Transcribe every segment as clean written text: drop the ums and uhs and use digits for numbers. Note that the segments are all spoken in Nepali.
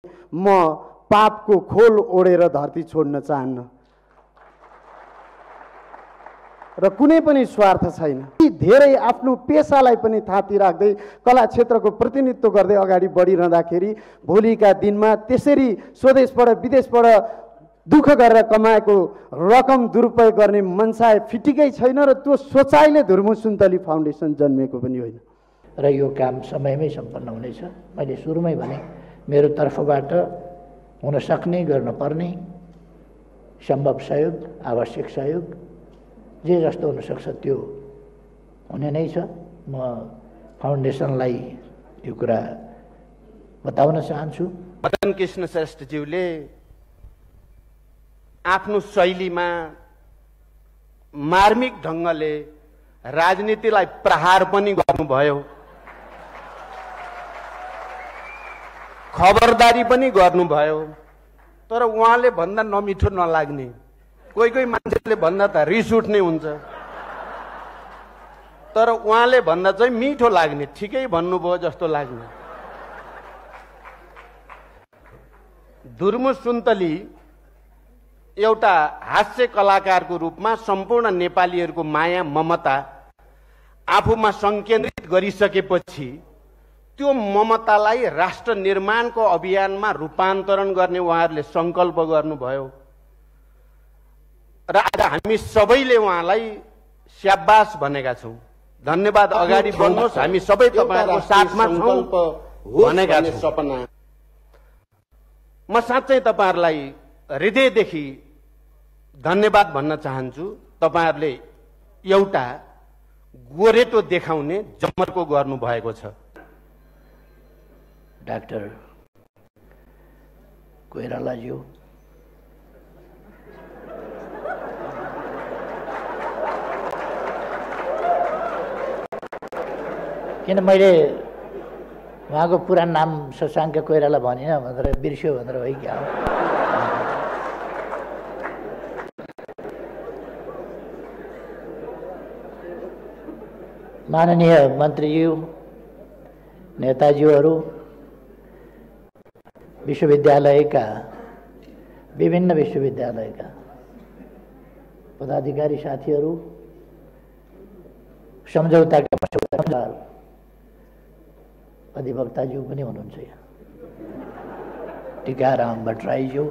म पापको खोल ओढेर धरती छोड्न चाहन्न र कुनै पनि स्वार्थ छैन। धेरै आफ्नो पेसालाई पनि थाती राख्दै कला क्षेत्रको प्रतिनिधित्व गर्दै अगाडि बढिरहँदाखेरि भोलिका दिनमा त्यसरी स्वदेशबाट विदेशबाट दुःख गरेर कमाएको रकम दुरुपयोग गर्ने मनसाय फिटिकै छैन र त्यो सोचाइले धुर्मु सुन्तली फाउन्डेसन जन्मेको पनि होइन र यो काम समयमै सम्पन्न हुनेछ। मैले सुरुमै भने मेरो तर्फबाट हुन सक्ने गर्न पर्ने सम्भव सहयोग, आवश्यक सहयोग जे जस्तो हुन सक्छ त्यो हुने नै छ। म फाउन्डेसनलाई यो कुरा बताउन चाहन्छु। मदन कृष्ण श्रेष्ठज्यूले आफ्नो शैलीमा मार्मिक ढङ्गले राजनीतिलाई प्रहार पनि गर्नुभयो, खबरदारी पनि गर्नुभयो। तर उहाँले भन्दा नमिठो नलाग्ने, कोही कोही मान्छेले भन्दा त रिस उठ्ने हुन्छ, तर उहाँले भन्दा चाहिँ मिठो लाग्ने, ठिकै भन्नुभयो जस्तो लाग्ने। धुर्मु सुन्तली एउटा हास्य कलाकारको रूपमा सम्पूर्ण नेपालीहरूको माया ममता आफूमा संकेन्द्रित गरिसकेपछि त्यो ममतालाई राष्ट्र निर्माणको अभियानमा रूपान्तरण गर्ने उहाँहरूले संकल्प गर्नुभयो र आज हामी सबैले उहाँलाई स्याबास भनेका छौं। धन्यवाद, अगाडि बढ्नुहोस्, हामी सबै तपाईहरुको साथमा छौं भनेका सपना। म साँच्चै तपाईहरुलाई हृदयदेखि धन्यवाद भन्न चाहन्छु। तपाईहरुले एउटा गोरेटो देखाउने जमर्को गर्नु भएको छ। डाक्टर कोइरालाज्यू, किन मैले उहाँको पुरानो नाम शशाङ्क कोइराला भनिन भनेर बिर्स्यो भनेर हो क्या हो। माननीय मन्त्रीज्यू, नेताज्यूहरू, विश्वविद्यालयका विभिन्न विश्वविद्यालयका पदाधिकारी साथीहरू, सम्झौताका अधिवक्ताज्यू पनि हुनुहुन्छ यहाँ, टिकाराम भट्टराईज्यू,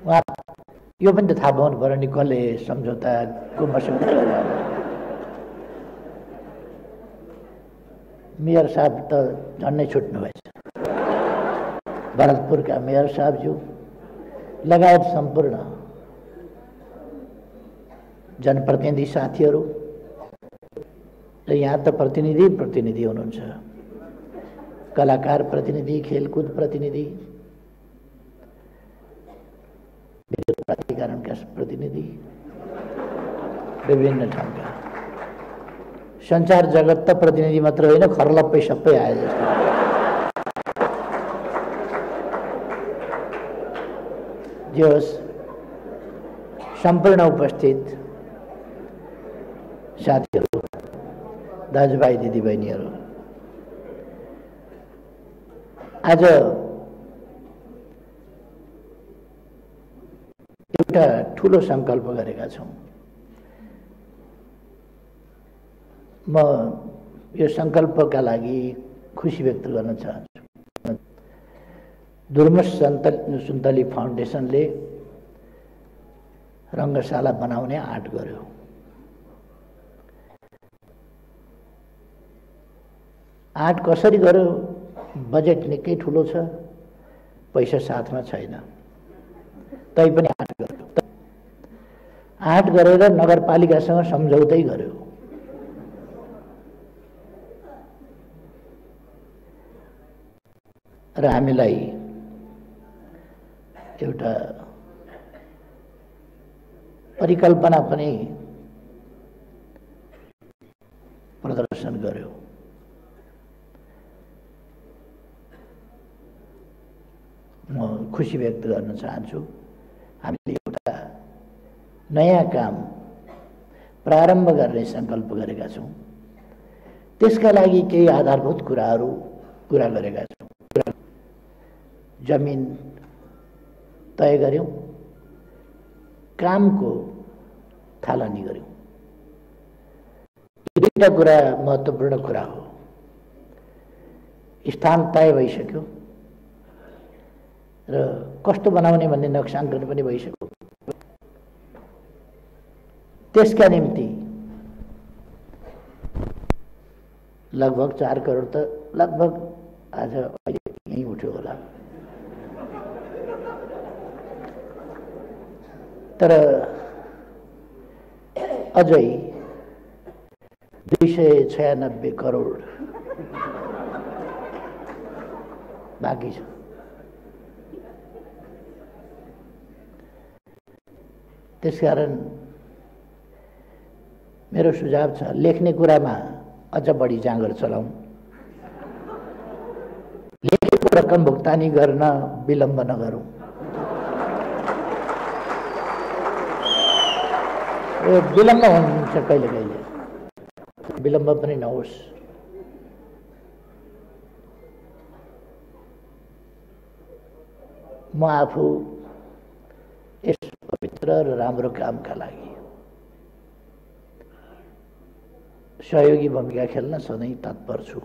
उहाँ यो पनि त थाहा पाउनु पर्यो नि कसले सम्झौताको मस्यौदा गर्यो। मेयर साहब त झन्नै छुट्नु भएछ, भरतपुरका मेयर साहबज्यू लगायत सम्पूर्ण जनप्रतिनिधि साथीहरू र यहाँ त प्रतिनिधि हुनुहुन्छ, कलाकार प्रतिनिधि, खेलकुद प्रतिनिधि, विद्युत प्राधिकरणका प्रतिनिधि, विभिन्न ठाउँका सञ्चार जगत त प्रतिनिधि मात्र होइन, खरलप्पै सबै आए जस्तो। जे होस्, सम्पूर्ण उपस्थित साथीहरू, दाजुभाइ दिदीबहिनीहरू, आज एउटा ठुलो सङ्कल्प गरेका छौँ। म यो सङ्कल्पका लागि खुसी व्यक्त गर्न चाहन्छु। धुर्मु सुन्तली फाउन्डेसनले रङ्गशाला बनाउने आँट गर्यो। आँट कसरी गर्यो? बजेट निकै ठुलो छ, पैसा साथमा छैन, तैपनि आँट गर्यो। आँट गरेर नगरपालिकासँग सम्झौतै गर्यो। र हामीलाई एउटा परिकल्पना पनि प्रदर्शन गर्यो। म खुसी व्यक्त गर्न चाहन्छु। हामीले एउटा नयाँ काम प्रारम्भ गर्ने सङ्कल्प गरेका छौँ। त्यसका लागि केही आधारभूत कुराहरू कुरा गरेका छौँ। जमिन तय गर्यौं, कामको थालनी गर्यौं। दुईटा कुरा महत्त्वपूर्ण कुरा हो। स्थान तय भइसक्यो र कस्तो बनाउने भन्ने नक्साङ्कन पनि भइसक्यो। त्यसका निम्ति लगभग 4 करोड त लगभग आज अहिले यहीँ उठ्यो होला, तर अझै 296 करोड बाँकी छ। त्यसकारण मेरो सुझाव छ, लेख्ने कुरामा अझ बढी जाँगर चलाउँ, लेखेको रकम भुक्तानी गर्न विलम्ब नगरौँ। विलम्ब हुन्छ कहिले कहिले, विलम्ब पनि नहोस्। म आफू यस पवित्र र राम्रो कामका लागि सहयोगी भूमिका खेल्न सधैँ तत्पर छु।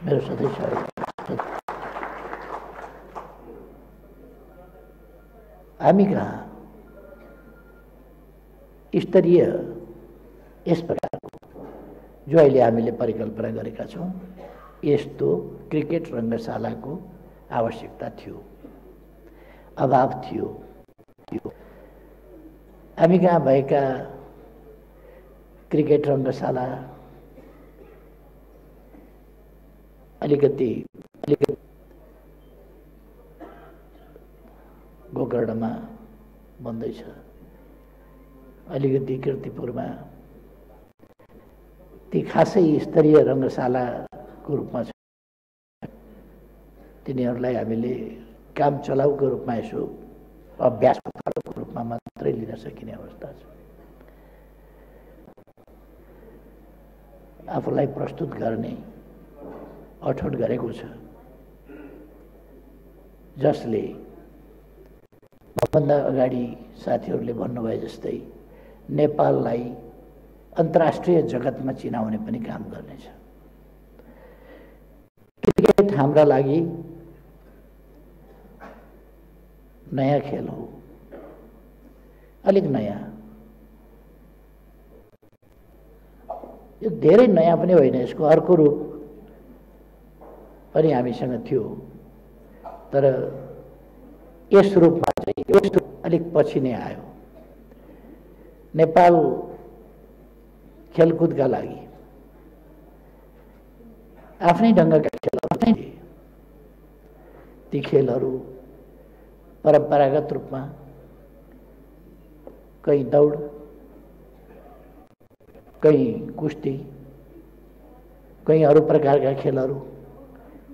मेरो सधैँ सहयोग। हामी कहाँ स्तरीय यस प्रकारको जो अहिले हामीले परिकल्पना गरेका छौँ, यस्तो क्रिकेट रङ्गशालाको आवश्यकता थियो, अभाव थियो। हामी कहाँ भएका क्रिकेट रङ्गशाला अलिकति गोकर्णमा बन्दैछ, अलिकति कीर्तिपुरमा, ती खासै स्तरीय रङ्गशालाको रूपमा छ। तिनीहरूलाई हामीले काम चलाउको रूपमा यसो अभ्यासको रूपमा मात्रै लिन सकिने अवस्था छ। आफूलाई प्रस्तुत गर्ने अठोट गरेको छ, जसले मभन्दा अगाडि साथीहरूले भन्नुभए जस्तै नेपाललाई अन्तर्राष्ट्रिय जगतमा चिनाउने पनि काम गर्नेछ। क्रिकेट हाम्रा लागि नयाँ खेल हो, अलिक नयाँ, यो धेरै नयाँ पनि होइन, यसको अर्को रूप पनि हामीसँग थियो, तर यस रूपमा चाहिँ यस्तो अलिक पछि नै आयो। नेपाल खेलकुदका लागि आफ्नै ढङ्गका खेल, ती खेलहरू परम्परागत रूपमा कहीँ दौड, कहीँ कुस्ती, कहीँ अरू प्रकारका खेलहरू,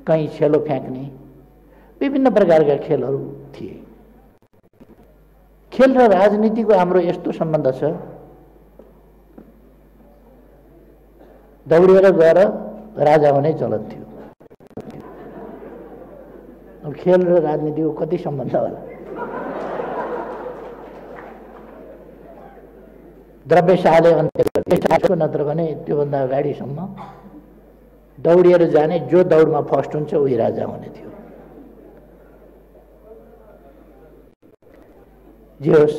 कहीँ छेलो फ्याँक्ने, विभिन्न प्रकारका खेलहरू थिए। खेल र राजनीतिको हाम्रो यस्तो सम्बन्ध छ, दौडेर गएर राजा हुने चलन थियो। अब खेल र राजनीतिको कति सम्बन्ध होला? द्रव्यशाहले अन्त्य नत्र भने त्योभन्दा अगाडिसम्म दौडिएर जाने, जो दौडमा फर्स्ट हुन्छ उही राजा हुने थियो। जे होस्,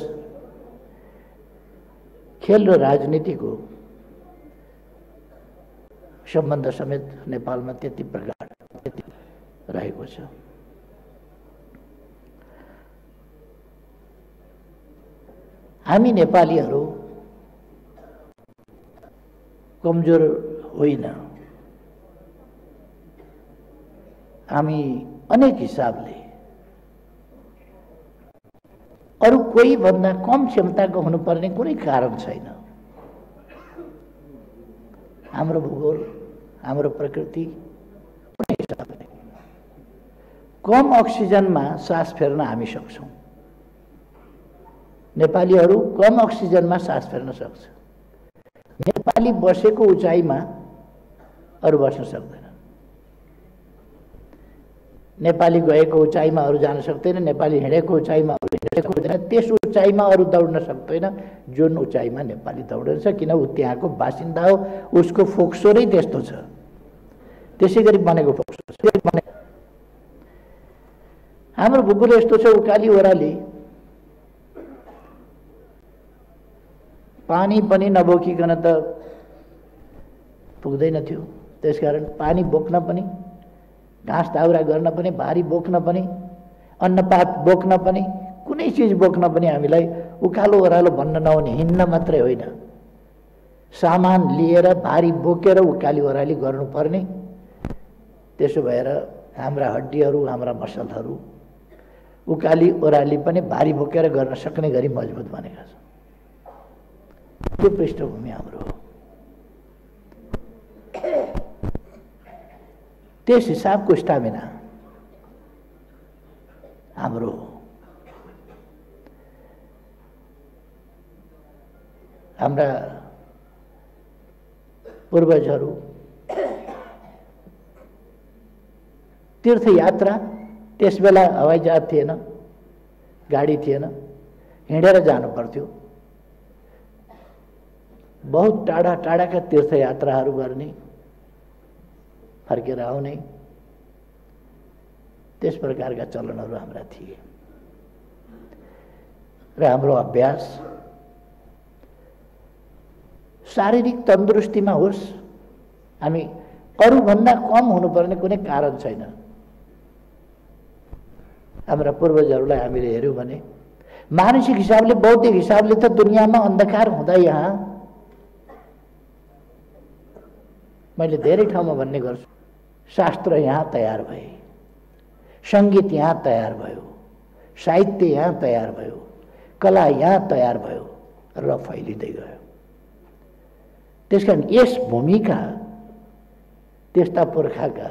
खेल र राजनीतिको सम्बन्ध समेत नेपालमा त्यति प्रगाढ रहेको छ। हामी नेपालीहरू कमजोर होइन, हामी अनेक हिसाबले अरू कोही भन्दा कम क्षमताको हुनुपर्ने कुनै कारण छैन। हाम्रो भूगोल, हाम्रो प्रकृति कुनै हिसाबले कम अक्सिजनमा सास फेर्न हामी सक्छौँ। नेपालीहरू कम अक्सिजनमा सास फेर्न सक्छ। नेपाली बसेको उचाइमा अरू बस्न सक्दैन। नेपाली गएको उचाइमा अरू जान सक्दैन, नेपाली हिँडेको उचाइमा अरू हिँडेको हुँदैन, त्यस उचाइमा अरू दौड्न सक्दैन जुन उचाइमा नेपाली दौडिन्छ, किन ऊ त्यहाँको बासिन्दा हो, उसको फोक्सोरै त्यस्तो छ, त्यसै गरी बनेको फोक्सो छ। हाम्रो भूगोल यस्तो छ, उकाली ओह्राली पानी पनि नबोकिकन त पुग्दैन थियो, त्यसकारण पानी बोक्न पनि, घाँस दाउरा गर्न पनि, भारी बोक्न पनि, अन्नपात बोक्न पनि, कुनै चिज बोक्न पनि हामीलाई उकालो ओह्रालो भन्न नहुने, हिँड्न मात्रै होइन, सामान लिएर भारी बोकेर उकाली ओह्राली गर्नुपर्ने। त्यसो भएर हाम्रा हड्डीहरू, हाम्रा मसलहरू उकाली ओह्राली पनि भारी बोकेर गर्न सक्ने गरी मजबुत बनेका छन्। त्यो पृष्ठभूमि हाम्रो हो। त्यस हिसाबको स्टामिना हाम्रो हो। हाम्रा पूर्वजहरू तीर्थयात्रा, त्यसबेला हवाईजहाज थिएन, गाडी थिएन, हिँडेर जानु पर्थ्यो। बहुत टाढा टाढाका तीर्थयात्राहरू गर्ने, फर्केर आउने, त्यस प्रकारका चलनहरू हाम्रा थिए। र हाम्रो अभ्यास शारीरिक तन्दुरुस्तीमा होस्, हामी अरूभन्दा कम हुनुपर्ने कुनै कारण छैन। हाम्रा पूर्वजहरूलाई हामीले हेऱ्यौँ भने मानसिक हिसाबले, बौद्धिक हिसाबले त दुनियाँमा अन्धकार हुँदा यहाँ, मैले धेरै ठाउँमा भन्ने गर्छु, शास्त्र यहाँ तयार भए, सङ्गीत यहाँ तयार भयो, साहित्य यहाँ तयार भयो, कला यहाँ तयार भयो र फैलिँदै गयो। त्यसकारण यस भूमिका, त्यस्ता पुर्खाका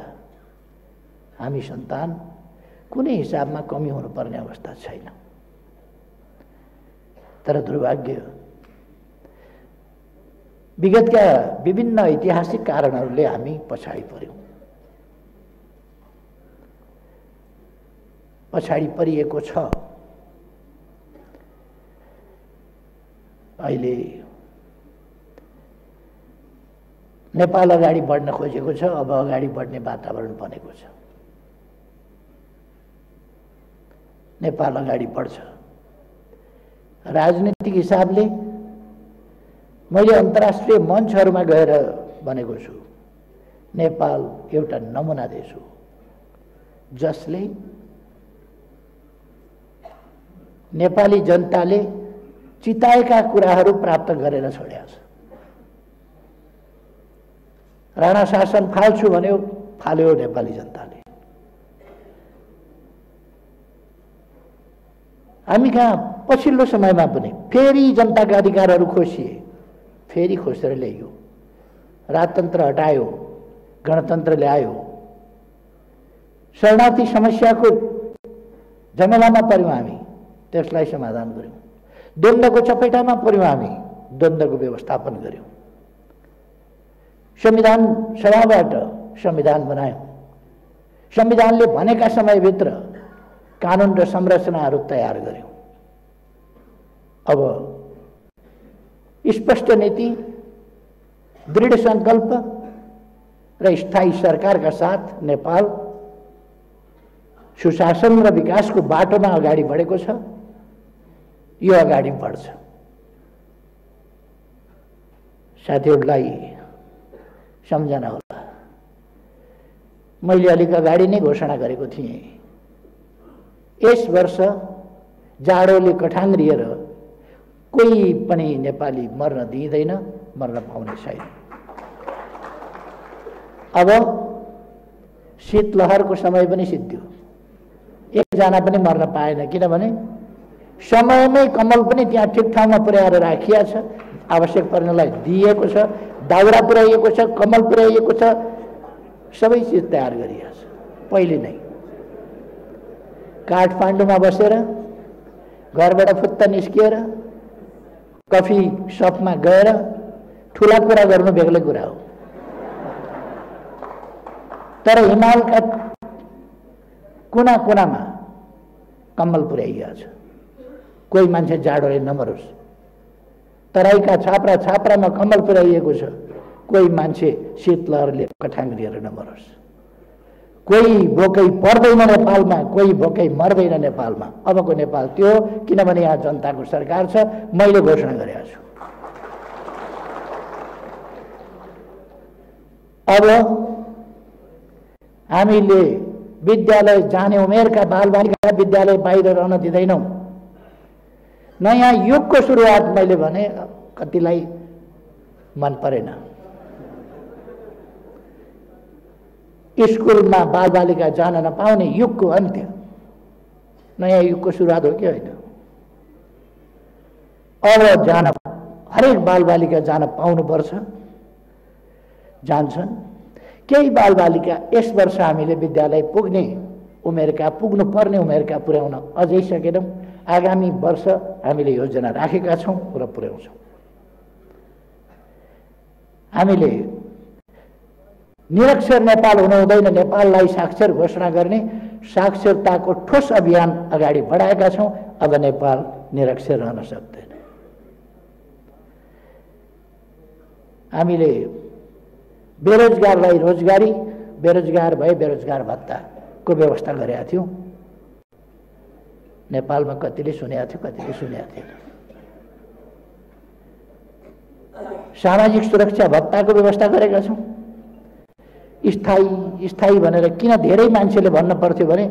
हामी सन्तान कुनै हिसाबमा कमी हुनुपर्ने अवस्था छैन। तर दुर्भाग्य, विगतका विभिन्न ऐतिहासिक कारणहरूले हामी पछाडि पर्यौँ। पछाडि परिएको छ। अहिले नेपाल अगाडि बढ्न खोजेको छ, अब अगाडि बढ्ने वातावरण बनेको छ। नेपाल अगाडि बढ्छ। राजनीतिक हिसाबले मैले अन्तर्राष्ट्रिय मञ्चहरूमा गएर भनेको छु, नेपाल एउटा नमुना देश हो जसले नेपाली जनताले चिताएका कुराहरू प्राप्त गरेर छोडेको छ। राणा शासन फाल्छु भन्यो, फाल्यो नेपाली जनताले। हामी कहाँ पछिल्लो समयमा पनि फेरि जनताका अधिकारहरू खोसिए, फेरि खोसेर ल्याइयो, राजतन्त्र हटायो, गणतन्त्र ल्यायो, शरणार्थी समस्याको झमेलामा पर्यौँ हामी, त्यसलाई समाधान गर्यौँ। द्वन्द्वको चपेटामा पर्यौँ हामी, द्वन्द्वको व्यवस्थापन गर्यौँ। संविधान सभाबाट संविधान बनायौँ। संविधानले भनेका समयभित्र कानुन र संरचनाहरू तयार गर्यौँ। अब स्पष्ट नीति, दृढ संकल्प र स्थायी सरकारका साथ नेपाल सुशासन र विकासको बाटोमा अगाडि बढेको छ। यो अगाडि बढ्छ। साथीहरूलाई सम्झना होला, मैले अलिक अगाडि नै घोषणा गरेको थिएँ, यस वर्ष जाडोले कठाङ्ग्रिएर कोही पनि नेपाली मर्न दिइँदैन, मर्न पाउने छैन। अब शीतलहरको समय पनि सिद्धियो, एकजना पनि मर्न पाएन, किनभने समयमै कमल पनि त्यहाँ ठिक ठाउँमा पुर्याएर राखिया छ, आवश्यक पर्नेलाई दिएको छ, दाउरा पुर्याइएको छ, कमल पुर्याइएको छ, सबै चिज तयार गरिएको छ। पहिले नै काठमाडौँमा बसेर घरबाट फुत्त निस्किएर कफी सपमा गएर ठुला कुरा गर्नु बेग्लै कुरा हो। तर हिमालका कुना कुनामा कम्बल पुर्याइएको छ। कोही मान्छे जाडोले नमरोस्। तराईका छाप्रा छाप्रामा कम्बल पुर्याइएको छ। कोही मान्छे शीतलहरले कठाङ लिएर नमरोस्। कोही भोकै पर्दैन नेपालमा, कोही भोकै मर्दैन नेपालमा। अबको नेपाल त्यो हो, किनभने यहाँ जनताको सरकार छ। मैले घोषणा गरेको छु। अब हामीले विद्यालय जाने उमेरका बालबालिका विद्यालय बाहिर रहन दिँदैनौँ। नयाँ युगको सुरुवात मैले भने कतिलाई मन परेन। स्कुलमा बालबालिका जान नपाउने युगको अन्त्य, नयाँ युगको सुरुवात हो कि होइन? अब जान हरेक बालबालिका जान पाउनुपर्छ, जान्छन्। केही बालबालिका यस वर्ष हामीले विद्यालय पुग्ने उमेरका, पुग्नुपर्ने उमेरका पुर्याउन अझै सकेनौँ। आगामी वर्ष हामीले योजना राखेका छौँ र पुर्याउँछौँ। हामीले निरक्षर नेपाल हुनु हुँदैन, नेपाललाई साक्षर घोषणा गर्ने साक्षरताको ठोस अभियान अगाडि बढाएका छौँ। अब नेपाल निरक्षर रहन सक्दैन। हामीले बेरोजगारलाई रोजगारी, बेरोजगार भए बेरोजगार भत्ताको व्यवस्था गरेका थियौँ। नेपालमा कतिले सुनेका थियो, कतिले सुनेका थिएन। सामाजिक सुरक्षा भत्ताको व्यवस्था गरेका छौँ। स्थायी भनेर किन धेरै मान्छेले भन्न पर्थ्यो भने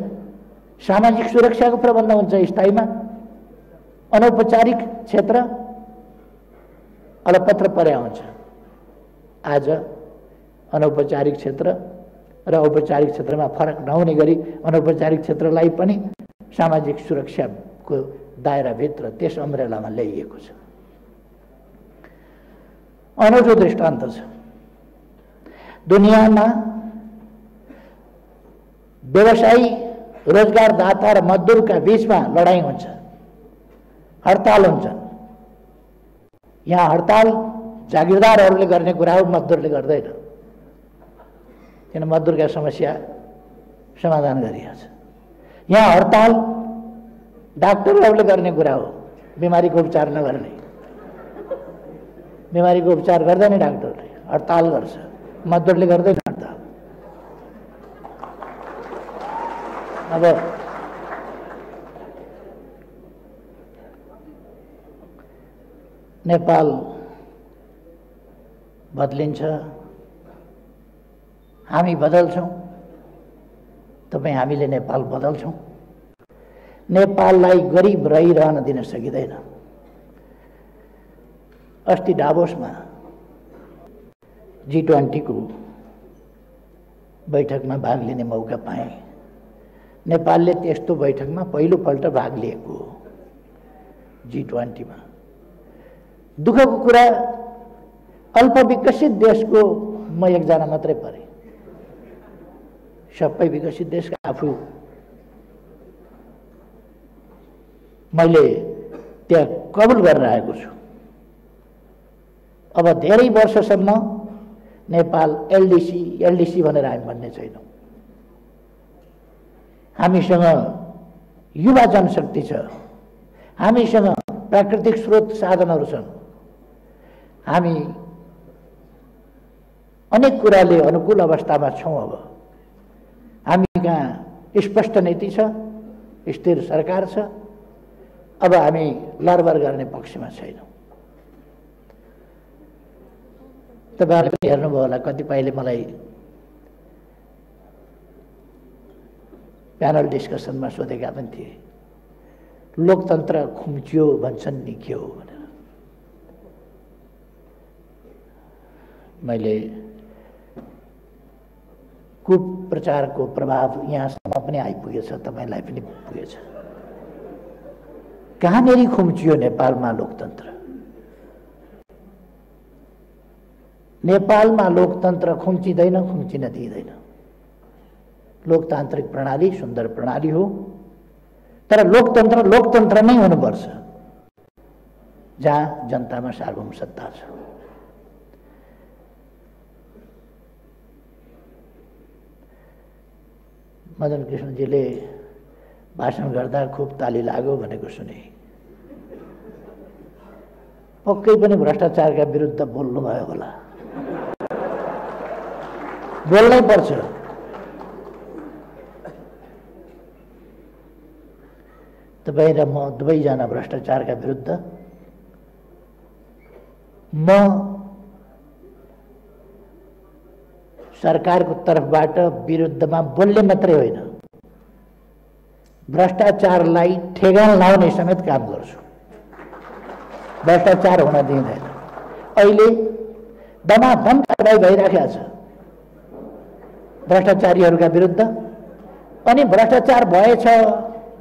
सामाजिक सुरक्षाको प्रबन्ध हुन्छ स्थायीमा। अनौपचारिक क्षेत्र अलपत्र पर्या हुन्छ। आज अनौपचारिक क्षेत्र र औपचारिक क्षेत्रमा फरक नहुने गरी अनौपचारिक क्षेत्रलाई पनि सामाजिक सुरक्षाको दायराभित्र त्यस अम्ब्रेलामा ल्याइएको छ। अनौठो दृष्टान्त छ। दुनियाँमा व्यवसायी, रोजगारदाता र मजदुरका बीचमा लडाईँ हुन्छ, हडताल हुन्छ। यहाँ हडताल जागिरदारहरूले गर्ने कुरा हो, मजदुरले गर्दैन। किन? मजदुरका समस्या समाधान गरिएको छ। यहाँ हडताल डाक्टरहरूले गर्ने कुरा हो, बिमारीको उपचार नगर्ने। बिमारीको उपचार गर्दैन डाक्टरले, हडताल गर्छ। मजदुरले गर्दैन हडताल। अब नेपाल बदलिन्छ, हामी बदल्छौँ। तपाईँ हामीले नेपाल बदल्छौँ। नेपाललाई गरिब रहिरहन दिन सकिँदैन। अस्ति डाभोसमा G20 को बैठकमा भाग लिने मौका पाएँ। नेपालले त्यस्तो बैठकमा पहिलोपल्ट भाग लिएको हो G20 मा। दुःखको कुरा, अल्पविकसित देशको म एकजना मात्रै परेँ। सबै विकसित देशका आफू मैले त्यहाँ कबुल गरेर आएको छु। अब धेरै वर्षसम्म नेपाल एलडीसी भनेर हामी भन्ने छैनौँ। हामीसँग युवा जनशक्ति छ, हामीसँग प्राकृतिक स्रोत साधनहरू छन्। हामी अनेक कुराले अनुकूल अवस्थामा छौँ। अब हामी कहाँ स्पष्ट नीति छ, स्थिर सरकार छ। अब हामी लरबर गर्ने पक्षमा छैनौँ। तपाईहरुले हेर्नुभयो होला, कतिपयले मलाई प्यानल डिस्कसनमा सोधेका पनि थिए, लोकतन्त्र खुम्चियो भन्छन् नि के हो भनेर। मैले कुप्रचारको प्रभाव यहाँसम्म पनि आइपुगेछ, तपाईलाई पनि पुगेछ। कहाँनेरि खुम्चियो नेपालमा लोकतन्त्र? नेपालमा लोकतन्त्र खुम्चिँदैन, खुम्चिन दिँदैन। लोकतान्त्रिक प्रणाली सुन्दर प्रणाली हो, तर लोकतन्त्र नै हुनुपर्छ जहाँ जनतामा सार्वभौम सत्ता छ। मदन कृष्णजीले भाषण गर्दा खुब ताली लाग्यो भनेको सुने। पक्कै पनि भ्रष्टाचारका विरुद्ध बोल्नुभयो होला। बोल्नै पर्छ। तपाईँ र म दुवैजना भ्रष्टाचारका विरुद्ध। म सरकारको तर्फबाट विरुद्धमा बोल्ने मात्रै होइन, भ्रष्टाचारलाई ठेगान लाउने समेत काम गर्छु। भ्रष्टाचार हुन दिँदैन। अहिले दमादम कारबाही भइराखेको छ भ्रष्टाचारीहरूका विरुद्ध। अनि भ्रष्टाचार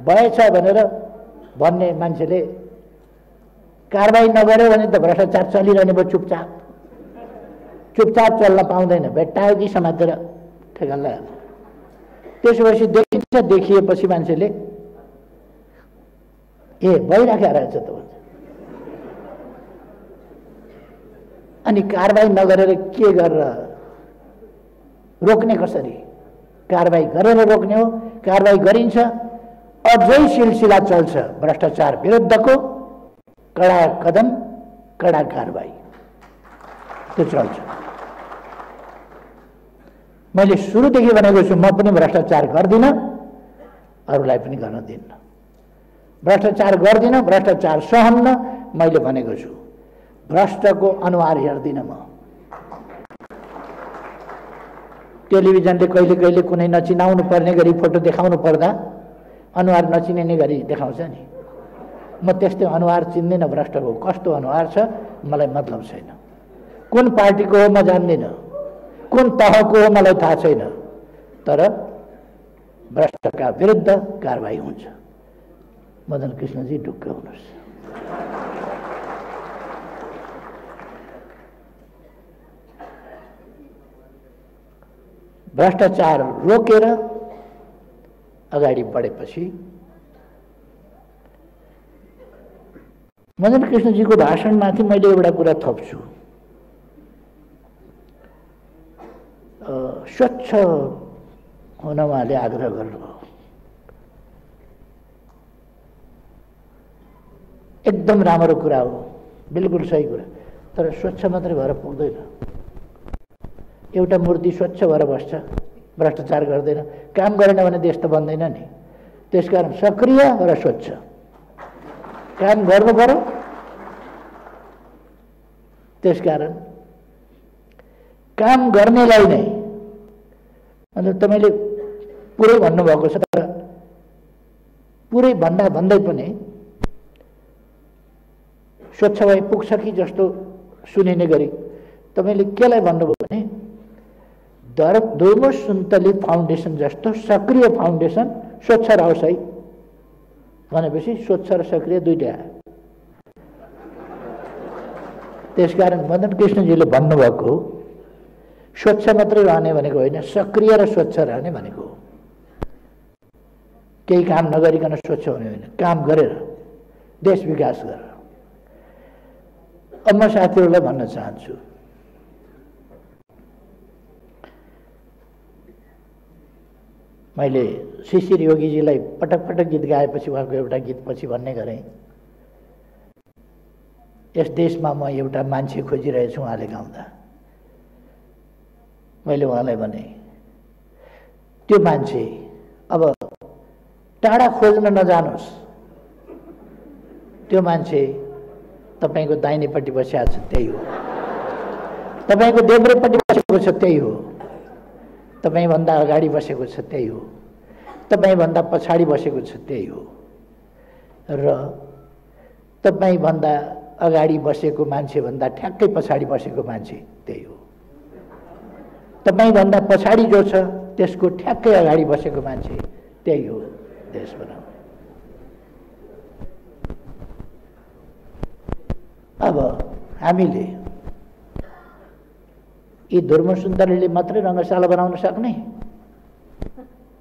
भएछ भनेर भन्ने मान्छेले कारबाही नगर्यो भने त भ्रष्टाचार चलिरहने भयो। चुपचाप चल्न पाउँदैन। भेट्टायो कि समातेर ठेगान लगायो। त्यसपछि देखिन्छ, देखिएपछि मान्छेले ए भइराखेको रहेछ त भन्छ। अनि कारबाही नगरेर के गरेर रोक्ने कसरी? कारबाही गरेर रोक्ने हो। कारबाही गरिन्छ, अझै सिलसिला चल्छ। भ्रष्टाचार विरुद्धको कडा कदम, कडा कारबाही त्यो चल्छ। मैले सुरुदेखि भनेको छु, म पनि भ्रष्टाचार गर्दिनँ, अरूलाई पनि गर्न दिन्न। भ्रष्टाचार गर्दिनँ, भ्रष्टाचार सहन्न। मैले भनेको छु, भ्रष्टको अनुहार हेर्दिनँ म। टेलिभिजनले कहिले कहिले कुनै नचिनाउनु पर्ने गरी फोटो देखाउनु पर्दा अनुहार नचिनिने गरी देखाउँछ नि। म त्यस्तै अनुहार चिन्दिनँ भ्रष्टको। कस्तो अनुहार छ मलाई मतलब छैन। कुन पार्टीको हो म जान्दिनँ, कुन तहको हो मलाई थाहा छैन। तर भ्रष्टका विरुद्ध कारबाही हुन्छ। मदन कृष्णजी ढुक्क हुनुहोस्। भ्रष्टाचार रोकेर अगाडि बढेपछि मदन कृष्णजीको भाषणमाथि मैले एउटा कुरा थप्छु। स्वच्छ हुन उहाँले आग्रह गर्नुभयो। एकदम राम्रो कुरा हो, बिल्कुल सही कुरा। तर स्वच्छ मात्रै भएर पुग्दैन। एउटा मूर्ति स्वच्छ भएर बस्छ, भ्रष्टाचार गर्दैन, काम गरेन भने देश त बन्दैन नि। त्यसकारण सक्रिय र स्वच्छ काम गर्नु पर्यो। त्यसकारण काम गर्नेलाई नै, मतलब तपाईँले पुरै भन्नुभएको छ, तर पुरै भन्दा भन्दै पनि स्वच्छ भए पुग्छ कि जस्तो सुनिने गरी तपाईँले केलाई भन्नुभयो भने धर्म सुन्तली फाउन्डेसन जस्तो सक्रिय फाउन्डेसन स्वच्छ रहोस् है भनेपछि स्वच्छ र सक्रिय दुईटै आयो। त्यसकारण मदन कृष्णजीले भन्नुभएको स्वच्छ मात्रै रहने भनेको होइन, सक्रिय र स्वच्छ रहने भनेको हो। केही काम नगरिकन स्वच्छ हुने होइन, काम गरेर देश विकास गरेर। अब म साथीहरूलाई भन्न चाहन्छु, मैले शिशिर योगीजीलाई पटक पटक गीत गाएपछि उहाँको एउटा गीतपछि भन्ने गरेँ, यस देशमा म एउटा मान्छे खोजिरहेछु। उहाँले गाउँदा मैले उहाँलाई भने, त्यो मान्छे अब टाढा खोज्न नजानुहोस्। त्यो मान्छे तपाईँको दाहिनेपट्टि बसेको छ, त्यही हो। तपाईँको देब्रेपट्टि बसेको छ, त्यही हो। तपाईँभन्दा अगाडि बसेको छ, त्यही हो। तपाईँभन्दा पछाडि बसेको छ, त्यही हो। र तपाईँभन्दा अगाडि बसेको मान्छेभन्दा ठ्याक्कै पछाडि बसेको मान्छे त्यही हो। तपाईँभन्दा पछाडि जो छ त्यसको ठ्याक्कै अगाडि बसेको मान्छे त्यही हो देश बनाउने। अब हामीले यी धर्म सुन्दरीले मात्रै रङ्गशाला बनाउन सक्ने?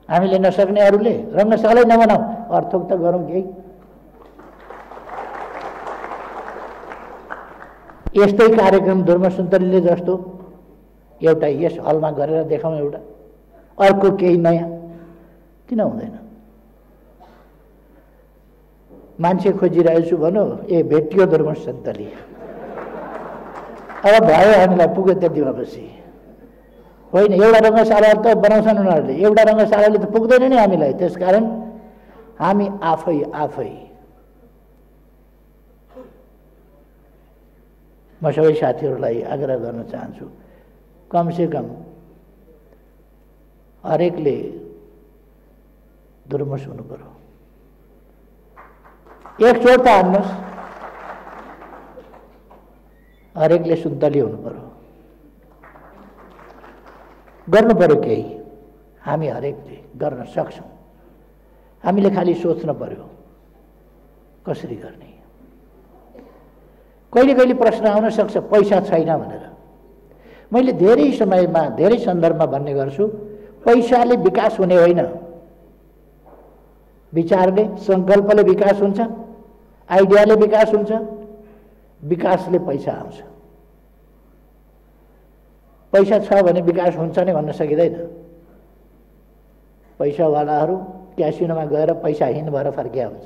हामीले नसक्ने अरूले रङ्गशालै नबनाऊ, अर्थोक्त गरौँ केही। यस्तै कार्यक्रम धर्म सुन्दरीले जस्तो एउटा यस हलमा गरेर देखाउँ, एउटा अर्को केही नयाँ, किन हुँदैन? मान्छे खोजिरहेको छु भनौँ, ए भेटियो दुर्गम सन्तली। अब भयो, हामीलाई पुग्यो त्यति भएपछि। होइन, एउटा रङ्गशाला त बनाउँछन् उनीहरूले, एउटा रङ्गशालाले त पुग्दैन नि हामीलाई। त्यसकारण हामी आफै म सबै साथीहरूलाई आग्रह गर्न चाहन्छु, कमसेकम हरेकले दुर्मुस हुनु पर्यो। एकचोट त हान्नुहोस्, हरेकले सुन्तली हुनु पर्यो, गर्नु पर्यो केही। हामी हरेकले गर्न सक्छौँ। हामीले खालि सोच्न पर्यो कसरी गर्ने। कहिले कहिले प्रश्न आउन सक्छ पैसा छैन भनेर। मैले धेरै समयमा धेरै सन्दर्भमा भन्ने गर्छु, पैसाले विकास हुने होइन, विचारले सङ्कल्पले विकास हुन्छ, आइडियाले विकास हुन्छ, विकासले पैसा आउँछ। पैसा छ भने विकास हुन्छ नै भन्न सकिँदैन। पैसावालाहरू क्यासिनोमा गएर पैसाहीन भएर फर्किया हुन्छ,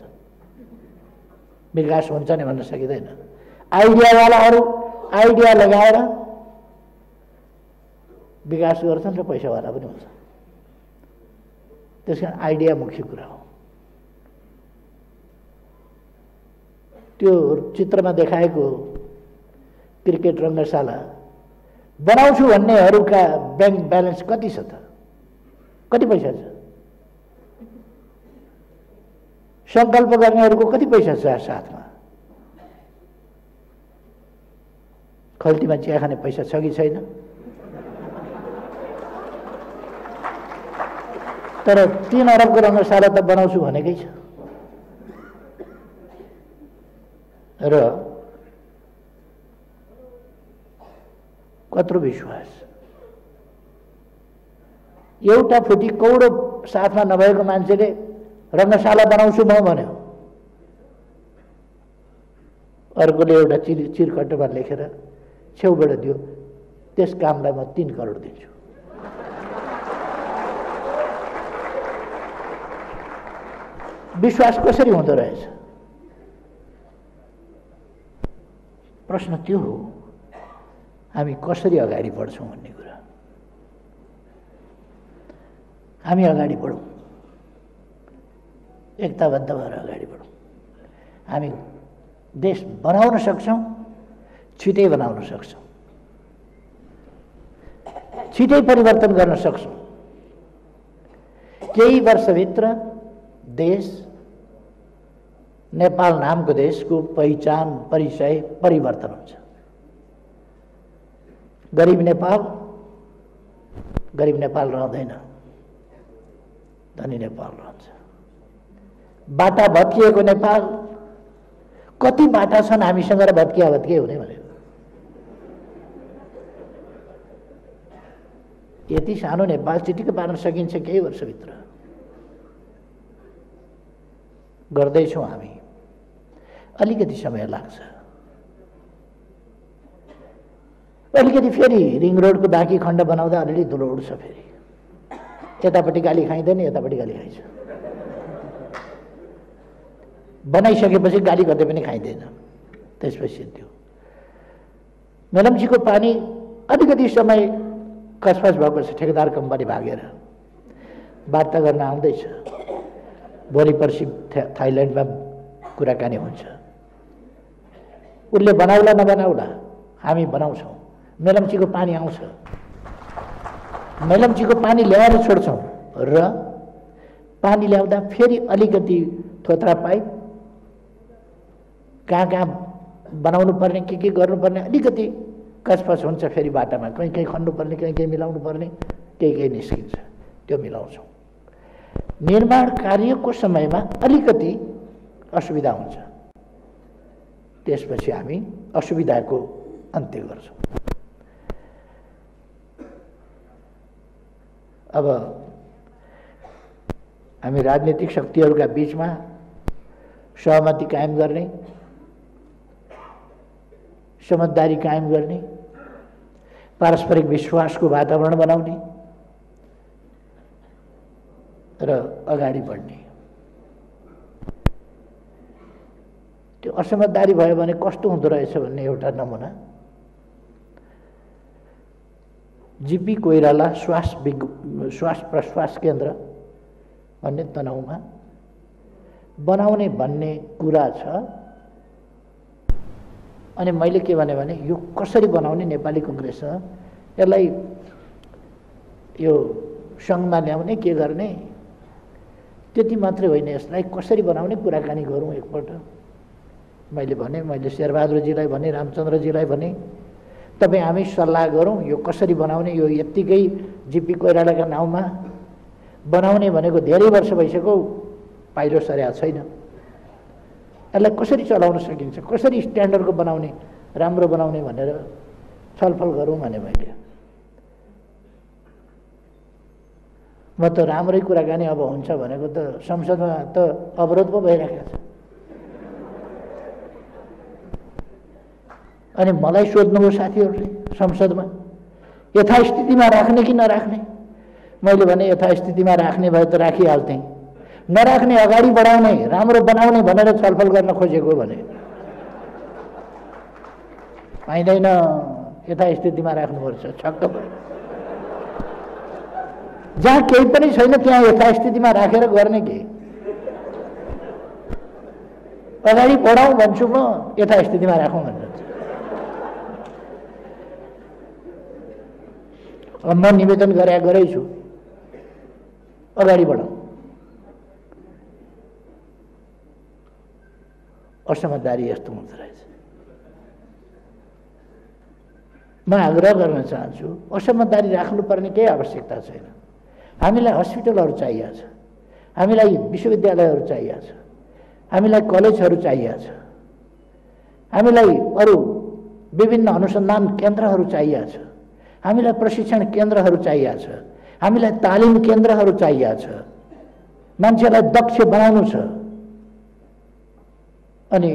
विकास हुन्छ नै भन्न सकिँदैन। आइडियावालाहरू आइडिया लगाएर विकास गर्छन् र पैसावाला पनि हुन्छ। त्यसकारण आइडिया मुख्य कुरा हो। त्यो चित्रमा देखाएको क्रिकेट रङ्गशाला बनाउँछु भन्नेहरूका ब्याङ्क ब्यालेन्स कति छ त? कति पैसा छ? सङ्कल्प गर्नेहरूको कति पैसा छ साथमा? खल्तीमा चिया खाने पैसा छ कि छैन? तर 3 अरबको रङ्गशाला त बनाउँछु भनेकै छ। र कत्रो विश्वास। एउटा फुटी कौडो साथमा नभएको मान्छेले रङ्गशाला बनाउँछु म भन्यो, अर्कोले एउटा चिरकट्टोमा लेखेर छेउबाट दियो, त्यस कामलाई म 3 करोड दिन्छु। विश्वास कसरी हुँदो रहेछ? प्रश्न त्यो हो, हामी कसरी अगाडि बढ्छौँ भन्ने कुरा। हामी अगाडि बढौँ, एकताबद्ध भएर अगाडि बढौँ। हामी देश बनाउन सक्छौँ, छिटै बनाउन सक्छौँ, छिटै परिवर्तन गर्न सक्छौँ। केही वर्षभित्र देश, नेपाल नामको देशको पहिचान, परिचय परिवर्तन हुन्छ। गरिब नेपाल रहँदैन, धनी नेपाल रहन्छ। बाटा भत्किएको नेपाल, कति बाटा छन् हामीसँग र भत्किया हुने भनेर। यति सानो नेपाल चिटिक्क पार्न सकिन्छ केही वर्षभित्र। गर्दैछौँ हामी, अलिकति समय लाग्छ। अलिकति फेरि रिङ रोडको बाँकी खण्ड बनाउँदा अलिअलि धुलो उड्छ। फेरि यतापट्टि गाली खाइँदैन, यतापट्टि गाली खाइन्छ। बनाइसकेपछि गाली गर्दै पनि खाइँदैन। त्यसपछि त्यो मेलम्चीको पानी अलिकति समय कसफस भएको छ। ठेकेदार कम्पनी भागेर वार्ता गर्न आउँदैछ। भोलि पर्सि थाइल्यान्डमा कुराकानी हुन्छ। उसले बनाउला नबनाउला, हामी बनाउँछौँ। मेलम्चीको पानी आउँछ, मेलम्चीको पानी ल्याएर छोड्छौँ र पानी ल्याउँदा फेरि अलिकति थोत्रा पाइप, कहाँ बनाउनु पर्ने, के गर्नुपर्ने अलिकति कसफस हुन्छ। फेरि बाटामा कहीँ खन्नुपर्ने, कहीँ मिलाउनु पर्ने, केही निस्किन्छ। त्यो मिलाउँछौँ। निर्माण कार्यको समयमा अलिकति असुविधा हुन्छ, त्यसपछि हामी असुविधाको अन्त्य गर्छौँ। अब हामी राजनीतिक शक्तिहरूका बीचमा सहमति कायम गर्ने, समझदारी कायम गर्ने, पारस्परिक विश्वासको वातावरण बनाउने र अगाडि बढ्ने। त्यो असमझदारी भयो भने कस्तो हुँदो रहेछ भन्ने एउटा नमुना जीपी कोइराला श्वास प्रश्वास केन्द्र भन्ने तनहुँमा बनाउने भन्ने कुरा छ। अनि मैले के भने यो कसरी बनाउने नेपाली कङ्ग्रेससँग यसलाई यो सङ्घमा ल्याउने के गर्ने त्यति मात्रै होइन, यसलाई कसरी बनाउने कुराकानी गरौँ एकपल्ट। मैले शेरबहादुरजीलाई भने, रामचन्द्रजीलाई भने, तपाईँ हामी सल्लाह गरौँ यो कसरी बनाउने। यो यत्तिकै जीपी कोइरालाका नाउँमा बनाउने भनेको धेरै वर्ष भइसक्यो, पाइलो सरेको छैन। यसलाई कसरी चलाउन सकिन्छ, कसरी स्ट्यान्डर्डको बनाउने, राम्रो बनाउने भनेर छलफल गरौँ भने मैले म त राम्रै कुराकानी अब हुन्छ भनेको त संसदमा त अवरोध पो भइरहेको छ। अनि मलाई सोध्नुभयो साथीहरूले संसदमा यथास्थितिमा राख्ने कि नराख्ने। मैले भने यथास्थितिमा राख्ने भए त राखिहाल्थेँ, नराख्ने अगाडि बढाउने राम्रो बनाउने भनेर छलफल गर्न खोजेको भने पाइँदैन, यथास्थितिमा राख्नुपर्छ। छक्क पऱ्यो। जहाँ केही पनि छैन त्यहाँ यथास्थितिमा राखेर गर्ने के? अगाडि बढाउँ भन्छु म, यथास्थितिमा राखौँ भनेर। म निवेदन गरेकै छु, अगाडि बढाउँ। असमझदारी यस्तो हुँदो रहेछ। म आग्रह गर्न चाहन्छु, असमझदारी राख्नुपर्ने केही आवश्यकता छैन। हामीलाई हस्पिटलहरू चाहिएको छ, हामीलाई विश्वविद्यालयहरू चाहिएको छ, हामीलाई कलेजहरू चाहिएको छ, हामीलाई अरू विभिन्न अनुसन्धान केन्द्रहरू चाहिएको छ, हामीलाई प्रशिक्षण केन्द्रहरू चाहिएको छ, हामीलाई तालिम केन्द्रहरू चाहिएको छ, मान्छेलाई दक्ष बनाउनु छ। अनि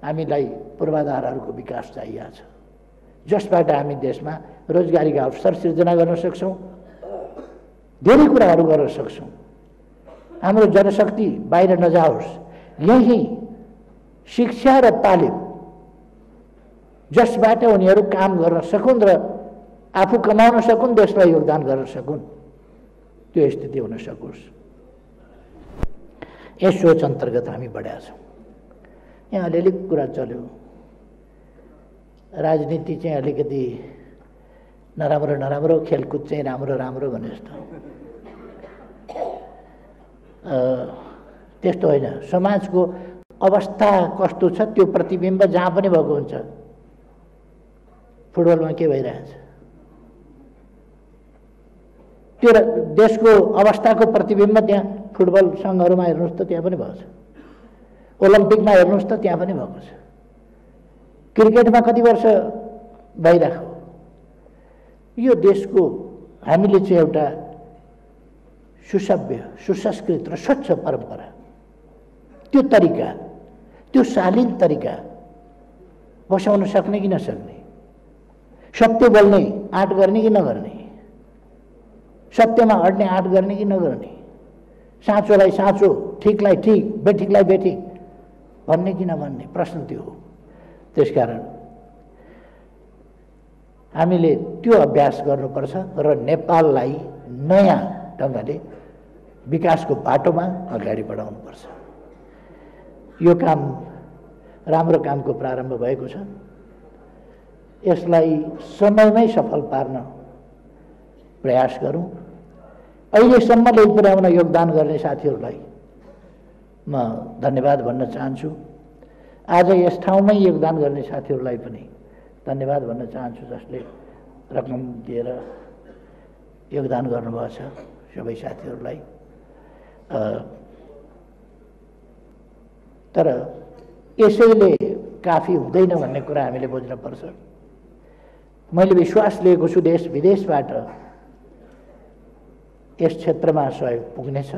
हामीलाई पूर्वाधारहरूको विकास चाहिएको छ, जसबाट हामी देशमा रोजगारीका अवसर सिर्जना गर्न सक्छौँ, धेरै कुराहरू गर्न सक्छौँ। हाम्रो जनशक्ति बाहिर नजाओस्, यही शिक्षा र तालिम जसबाट उनीहरू काम गर्न सकुन् र आफू कमाउन सकुन्, देशलाई योगदान गर्न सकुन्, त्यो स्थिति हुन सकोस्। यस सोच अन्तर्गत हामी बढेका छौँ। यहाँ अलिअलि कुरा चल्यो, राजनीति चाहिँ अलिकति नराम्रो, खेलकुद चाहिँ राम्रो भने जस्तो। त्यस्तो होइन। समाजको अवस्था कस्तो छ त्यो प्रतिबिम्ब जहाँ पनि भएको हुन्छ। फुटबलमा के भइरहेछ, त्यो देशको अवस्थाको प्रतिबिम्ब त्यहाँ फुटबल सङ्घहरूमा हेर्नुहोस् त त्यहाँ पनि भएको छ, ओलम्पिकमा हेर्नुहोस् त त्यहाँ पनि भएको छ, क्रिकेटमा कति वर्ष भइरहेको। यो देशको हामीले चाहिँ एउटा सुसभ्य, सुसंस्कृत र स्वच्छ परम्परा, त्यो तरिका, त्यो शालीन तरिका बसाउन सक्ने कि नसक्ने, सत्य बोल्ने आँट गर्ने कि नगर्ने, सत्यमा अड्ने आँट गर्ने कि नगर्ने, साँचोलाई साँचो, ठिकलाई ठिक, बेठिकलाई बेठिक भन्ने कि नभन्ने, प्रश्न त्यो हो। त्यसकारण हामीले त्यो अभ्यास गर्नुपर्छ र नेपाललाई नयाँ ढङ्गले विकासको बाटोमा अगाडि बढाउनुपर्छ। यो काम राम्रो कामको प्रारम्भ भएको छ। यसलाई समयमै सफल पार्न प्रयास गरौँ। अहिलेसम्म ल्याइ पुर्याउन योगदान गर्ने साथीहरूलाई म धन्यवाद भन्न चाहन्छु। आज यस ठाउँमै योगदान गर्ने साथीहरूलाई पनि धन्यवाद भन्न चाहन्छु, जसले रकम दिएर योगदान गर्नुभएको छ सबै साथीहरूलाई। तर यसैले काफी हुँदैन भन्ने कुरा हामीले बुझ्नुपर्छ। मैले विश्वास लिएको छु देश विदेशबाट यस क्षेत्रमा सहयोग पुग्नेछ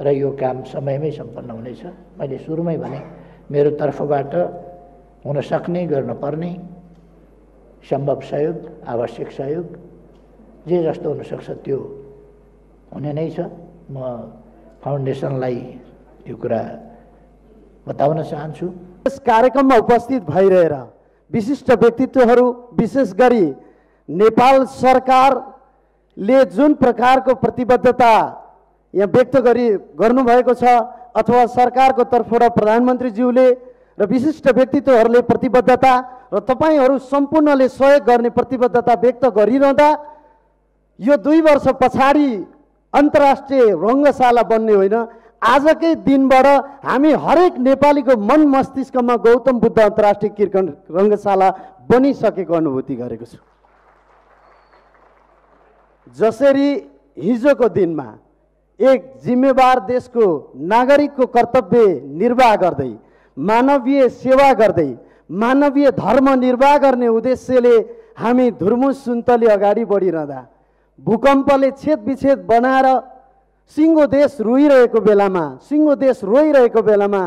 र यो काम समयमै सम्पन्न हुनेछ। मैले सुरुमै भने मेरो तर्फबाट हुन सक्ने, गर्न पर्ने सम्भव सहयोग, आवश्यक सहयोग जे जस्तो हुनसक्छ त्यो हुने नै छ। म फाउन्डेसनलाई यो कुरा बताउन चाहन्छु। यस कार्यक्रममा उपस्थित भइरहेर विशिष्ट व्यक्तित्वहरू, विशेष गरी नेपाल सरकारले जुन प्रकारको प्रतिबद्धता यहाँ व्यक्त गर्नुभएको छ अथवा सरकारको तर्फबाट प्रधानमन्त्रीज्यूले र विशिष्ट व्यक्तित्वहरूले प्रतिबद्धता र तपाईहरू सम्पूर्णले सहयोग गर्ने प्रतिबद्धता व्यक्त गरिरहँदा यो 2 वर्ष पछाडि अन्तर्राष्ट्रिय रङ्गशाला बन्ने होइन, आजकै दिनबाट हामी हरेक नेपालीको मन मस्तिष्कमा गौतम बुद्ध अन्तर्राष्ट्रिय क्रिकेट रङ्गशाला बनिसकेको अनुभूति गरेको छु। जसरी हिजोको दिनमा एक जिम्मेवार देशको नागरिकको कर्तव्य निर्वाह गर्दै, मानवीय सेवा गर्दै, मानवीय धर्म निर्वाह गर्ने उद्देश्यले हामी धुर्मु सुन्तली अगाडि बढिरहँदा भूकम्पले छेदविच्छेद बनाएर सिङ्गो देश रोइरहेको बेलामा, सिङ्गो देश रोइरहेको बेलामा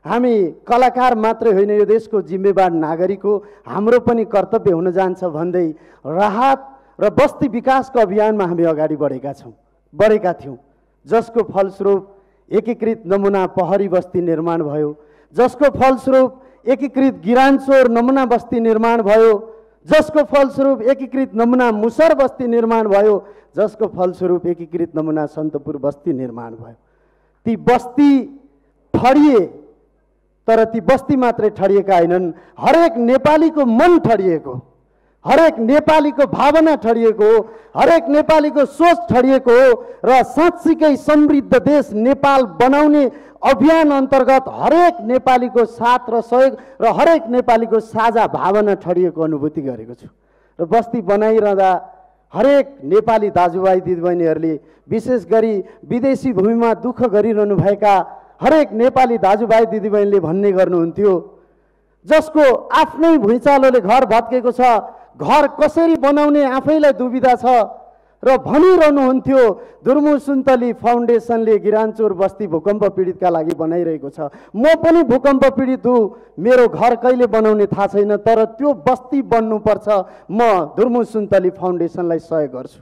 हामी कलाकार मात्रै होइन, यो देशको जिम्मेवार नागरिक हो, हाम्रो पनि कर्तव्य हुन जान्छ भन्दै राहत र बस्ती विकासको अभियानमा हामी अगाडि बढेका थियौँ, जसको फलस्वरूप एकीकृत नमुना पहरी बस्ती निर्माण भयो, जसको फलस्वरूप एकीकृत गिरानचोर नमुना बस्ती निर्माण भयो, जसको फलस्वरूप एकीकृत नमुना मुसर बस्ती निर्माण भयो, जसको फलस्वरूप एकीकृत नमुना सन्तपुर बस्ती निर्माण भयो। ती बस्ती ठडिए, तर ती बस्ती मात्रै ठडिएका होइनन्, हरेक नेपालीको मन ठडिएको, हरेक नेपालीको भावना ठडिएको हो, हरेक नेपालीको सोच ठडिएको हो र साँच्चीकै समृद्ध देश नेपाल बनाउने अभियान अन्तर्गत हरेक नेपालीको साथ र सहयोग र हरेक नेपालीको साझा भावना ठडिएको अनुभूति गरेको छु। र बस्ती बनाइरहँदा हरेक नेपाली दाजुभाइ दिदीबहिनीहरूले, विशेष गरी विदेशी भूमिमा दुःख गरिरहनु भएका हरेक नेपाली दाजुभाइ दिदीबहिनीले भन्ने गर्नुहुन्थ्यो, जसको आफ्नै भुइँचालोले घर भत्केको छ, घर कसरी बनाउने आफैलाई दुविधा छ र भनिरहनुहुन्थ्यो धुर्मु सुन्तली फाउन्डेसनले गिरानचोर बस्ती भूकम्प पीडितका लागि बनाइरहेको छ। म पनि भूकम्प पीडित हुँ, मेरो घर कहिले बनाउने थाहा छैन, तर त्यो बस्ती बन्नुपर्छ, म धुर्मु सुन्तली फाउन्डेसनलाई सहयोग गर्छु।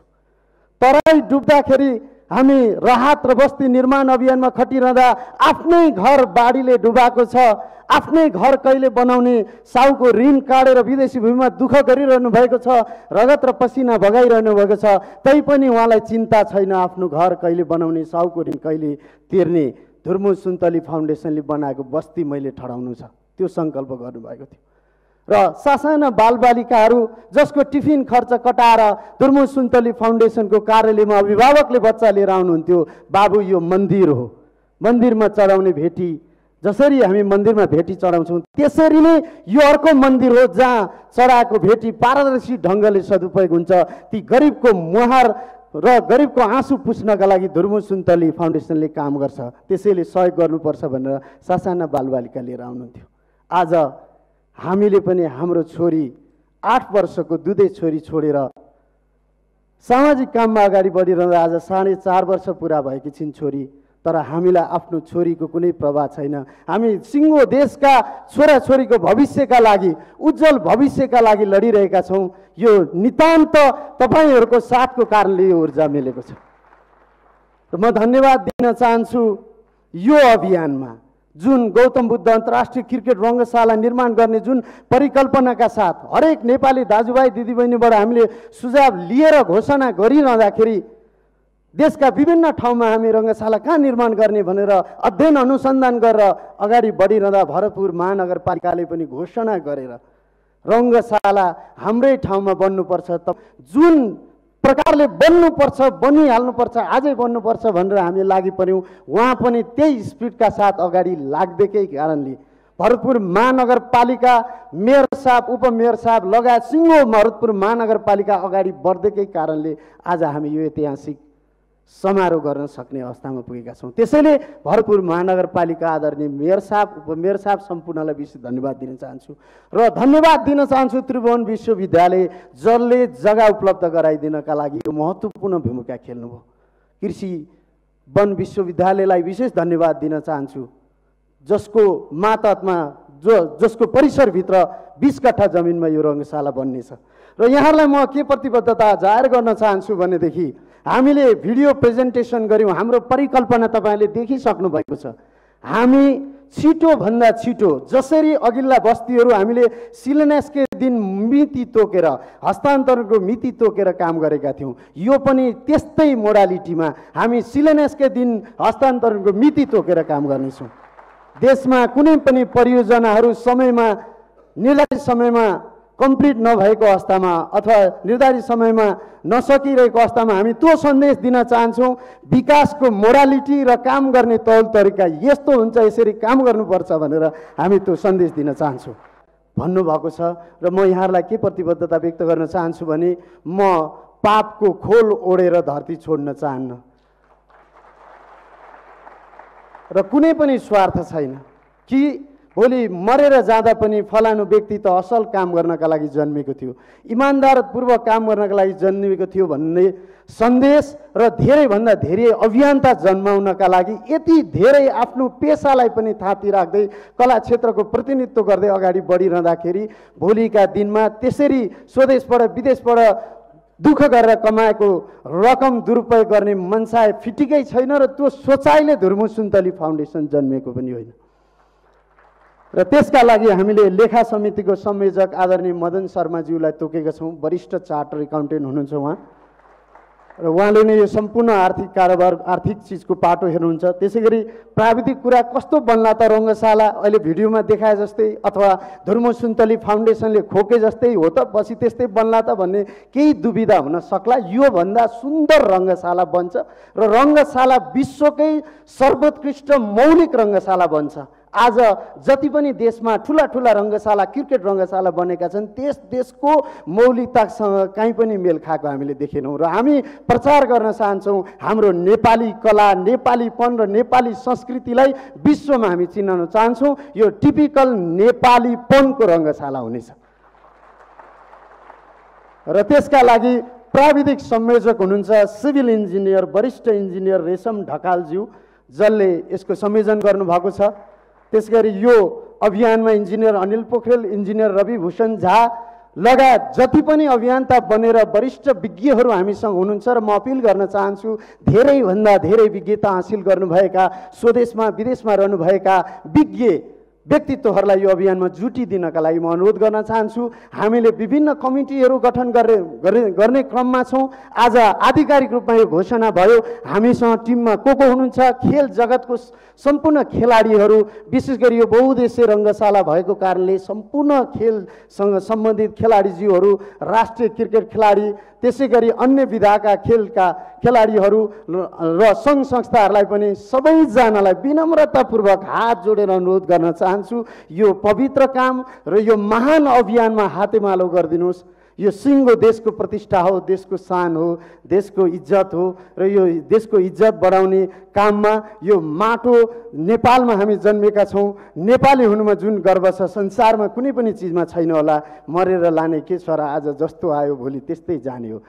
तराई डुब्दाखेरि हामी राहत र बस्ती निर्माण अभियानमा खटिरहँदा आफ्नै घर बाढीले डुबाएको छ, आफ्नै घर कहिले बनाउने साउको ऋण काटेर विदेशी भूमिमा दुःख गरिरहनु भएको छ, रगत र पसिना बगाइरहनु भएको छ, तैपनि उहाँलाई चिन्ता छैन आफ्नो घर कहिले बनाउने, साउको ऋण कहिले तिर्ने। धुर्मु सुन्तली फाउन्डेसनले बनाएको बस्ती मैले ठडाउनु छ, त्यो सङ्कल्प गर्नुभएको थियो। र सासाना बालबालिकाहरू जसको टिफिन खर्च कटाएर धुर्मु सुन्तली फाउन्डेसनको कार्यालयमा अभिभावकले बच्चा लिएर आउनुहुन्थ्यो, बाबु यो मन्दिर हो, मन्दिरमा चढाउने भेटी, जसरी हामी मन्दिरमा भेटी चढाउँछौँ त्यसरी नै यो अर्को मन्दिर हो जहाँ चढाएको भेटी पारदर्शी ढङ्गले सदुपयोग हुन्छ। ती गरिबको मुहार र गरिबको आँसु पुस्नका लागि धुर्मु सुन्तली फाउन्डेसनले काम गर्छ, त्यसैले सहयोग गर्नुपर्छ भनेर सासाना बालबालिका लिएर आउनुहुन्थ्यो। आज हामीले पनि हाम्रो छोरी 8 वर्षको दुधे छोरी छोडेर सामाजिक काममा अगाडि बढिरहँदा आज 4.5 वर्ष पुरा भएकी छिन् छोरी, तर हामीलाई आफ्नो छोरीको कुनै प्रभाव छैन। हामी सिङ्गो देशका छोराछोरीको भविष्यका लागि, उज्जवल भविष्यका लागि लडिरहेका छौँ। यो नितान्त तपाईँहरूको साथको कारणले यो ऊर्जा मिलेको छ। म धन्यवाद दिन चाहन्छु यो अभियानमा जुन गौतम बुद्ध अन्तर्राष्ट्रिय क्रिकेट रङ्गशाला निर्माण गर्ने जुन परिकल्पनाका साथ हरेक नेपाली दाजुभाइ दिदीबहिनीबाट हामीले सुझाव लिएर घोषणा गरिरहँदाखेरि देशका विभिन्न ठाउँमा हामी रङ्गशाला कहाँ निर्माण गर्ने भनेर अध्ययन अनुसन्धान गरेर अगाडि बढिरहँदा भरतपुर महानगरपालिकाले पनि घोषणा गरेर रङ्गशाला हाम्रै ठाउँमा बन्नुपर्छ, जुन प्रकारले बन्नुपर्छ बनिहाल्नुपर्छ, आजै बन्नुपर्छ भनेर हामी लागि पर्यौँ। उहाँ पनि त्यही स्पिडका साथ अगाडि लाग्दैकै कारणले भरतपुर महानगरपालिका मेयर साहब, उपमेयर साहब लगायत सिङ्गो भरतपुर महानगरपालिका अगाडि बढ्दैकै कारणले आज हामी यो ऐतिहासिक समारोह गर्न सक्ने अवस्थामा पुगेका छौँ। त्यसैले भरतपुर महानगरपालिका आदरणीय मेयर साहब, उपमेयर साहब सम्पूर्णलाई विशेष धन्यवाद दिन चाहन्छु र धन्यवाद दिन चाहन्छु त्रिभुवन विश्वविद्यालय जसले जग्गा उपलब्ध गराइदिनका लागि यो महत्त्वपूर्ण भूमिका खेल्नुभयो। कृषि वन विश्वविद्यालयलाई विशेष धन्यवाद दिन चाहन्छु जसको मातहतमा जसको परिसरभित्र 20 कट्ठा जमिनमा यो रङ्गशाला बन्नेछ। र यहाँहरूलाई म के प्रतिबद्धता जाहेर गर्न चाहन्छु भनेदेखि हामीले भिडियो प्रेजेन्टेसन गऱ्यौँ, हाम्रो परिकल्पना तपाईँले देखिसक्नु भएको छ। हामी छिटोभन्दा छिटो जसरी अघिल्ला बस्तीहरू हामीले शिलान्यासकै दिन मिति तोकेर हस्तान्तरणको मिति तोकेर काम गरेका थियौँ, यो पनि त्यस्तै मोडालिटीमा हामी शिलान्यासकै दिन हस्तान्तरणको मिति तोकेर काम गर्नेछौँ। देशमा कुनै पनि परियोजनाहरू समयमा निर्धारित समयमा कम्प्लिट नभएको अवस्थामा अथवा निर्धारित समयमा नसकिरहेको अवस्थामा हामी त्यो सन्देश दिन चाहन्छौँ, विकासको मोडालिटी र काम गर्ने तौर तरिका यस्तो हुन्छ, यसरी काम गर्नुपर्छ भनेर हामी त्यो सन्देश दिन चाहन्छौँ भन्नुभएको छ। र म यहाँहरूलाई के प्रतिबद्धता व्यक्त गर्न चाहन्छु भने म पापको खोल ओढेर धरती छोड्न चाहन्न र कुनै पनि स्वार्थ छैन कि भोलि मरेर जाँदा पनि फलानु व्यक्ति त असल काम गर्नका लागि जन्मेको थियो, इमान्दारपूर्वक काम गर्नका लागि जन्मेको थियो भन्ने सन्देश र धेरैभन्दा धेरै अभियन्ता जन्माउनका लागि यति धेरै आफ्नो पेसालाई पनि थाती राख्दै कला क्षेत्रको प्रतिनिधित्व गर्दै अगाडि बढिरहँदाखेरि भोलिका दिनमा त्यसरी स्वदेशबाट विदेशबाट दुःख गरेर कमाएको रकम दुरुपयोग गर्ने मनसाय फिटिकै छैन र त्यो सोचाइले धुर्मु सुन्तली फाउन्डेसन जन्मेको पनि होइन। र त्यसका लागि हामीले लेखा समितिको संयोजक आदरणीय मदन शर्माज्यूलाई तोकेका छौँ। वरिष्ठ चार्टर एकाउन्टेन्ट हुनुहुन्छ उहाँ, र उहाँले नै यो सम्पूर्ण आर्थिक कारोबार आर्थिक चिजको पाटो हेर्नुहुन्छ। त्यसै गरी प्राविधिक कुरा कस्तो बन्ला त रङ्गशाला अहिले भिडियोमा देखाए जस्तै अथवा धुर्मु सुन्तली फाउन्डेसनले खोके जस्तै हो त पछि त्यस्तै बन्ला त भन्ने केही दुविधा हुन सक्ला। योभन्दा सुन्दर रङ्गशाला बन्छ र रङ्गशाला विश्वकै सर्वोत्कृष्ट मौलिक रङ्गशाला बन्छ। आज जति पनि देशमा ठुला ठुला रङ्गशाला क्रिकेट रङ्गशाला बनेका छन् त्यस देशको मौलिकतासँग कहीँ पनि मेल खाएको हामीले देखेनौँ र हामी प्रचार गर्न चाहन्छौँ हाम्रो नेपाली कला नेपालीपन र नेपाली संस्कृतिलाई विश्वमा हामी चिनाउन चाहन्छौँ। यो टिपिकल नेपालीपनको रङ्गशाला हुनेछ र त्यसका लागि प्राविधिक संयोजक हुनुहुन्छ सिभिल इन्जिनियर वरिष्ठ इन्जिनियर रेशम ढकालज्यू, जसले यसको संयोजन गर्नुभएको छ। त्यसगरी यो अभियानमा इन्जिनियर अनिल पोखरेल, इन्जिनियर रवि भूषण झा लगायत जति पनि अभियन्ता बनेर वरिष्ठ विज्ञहरू हामीसँग हुनुहुन्छ र म अपिल गर्न चाहन्छु धेरैभन्दा धेरै विज्ञता हासिल गर्नुभएका स्वदेशमा विदेशमा रहनुभएका विज्ञ व्यक्तित्वहरूलाई यो अभियानमा जुटिदिनका लागि म अनुरोध गर्न चाहन्छु। हामीले विभिन्न कमिटीहरू गठन गर्ने क्रममा छौँ। आज आधिकारिक रूपमा यो घोषणा भयो। हामीसँग टिममा को हुनुहुन्छ, खेल जगतको सम्पूर्ण खेलाडीहरू, विशेष गरी यो बहुउद्देश्य रङ्गशाला भएको कारणले सम्पूर्ण खेलसँग सम्बन्धित खेलाडीज्यूहरू, राष्ट्रिय क्रिकेट खेलाडी, त्यसै गरी अन्य विधाका खेलका खेलाडीहरू र सङ्घ संस्थाहरूलाई पनि सबैजनालाई विनम्रतापूर्वक हात जोडेर अनुरोध गर्न चाहन्छु, यो पवित्र काम र यो महान अभियानमा हातेमालो गरिदिनुहोस्। यो सिङ्गो देशको प्रतिष्ठा हो, देशको शान हो, देशको इज्जत हो र यो देशको इज्जत बढाउने काममा यो माटो नेपालमा हामी जन्मेका छौँ। नेपाली हुनुमा जुन गर्व छ संसारमा कुनै पनि चिजमा छैन होला। मरेर लाने के छ र आज जस्तो आयो भोलि त्यस्तै जाने हो।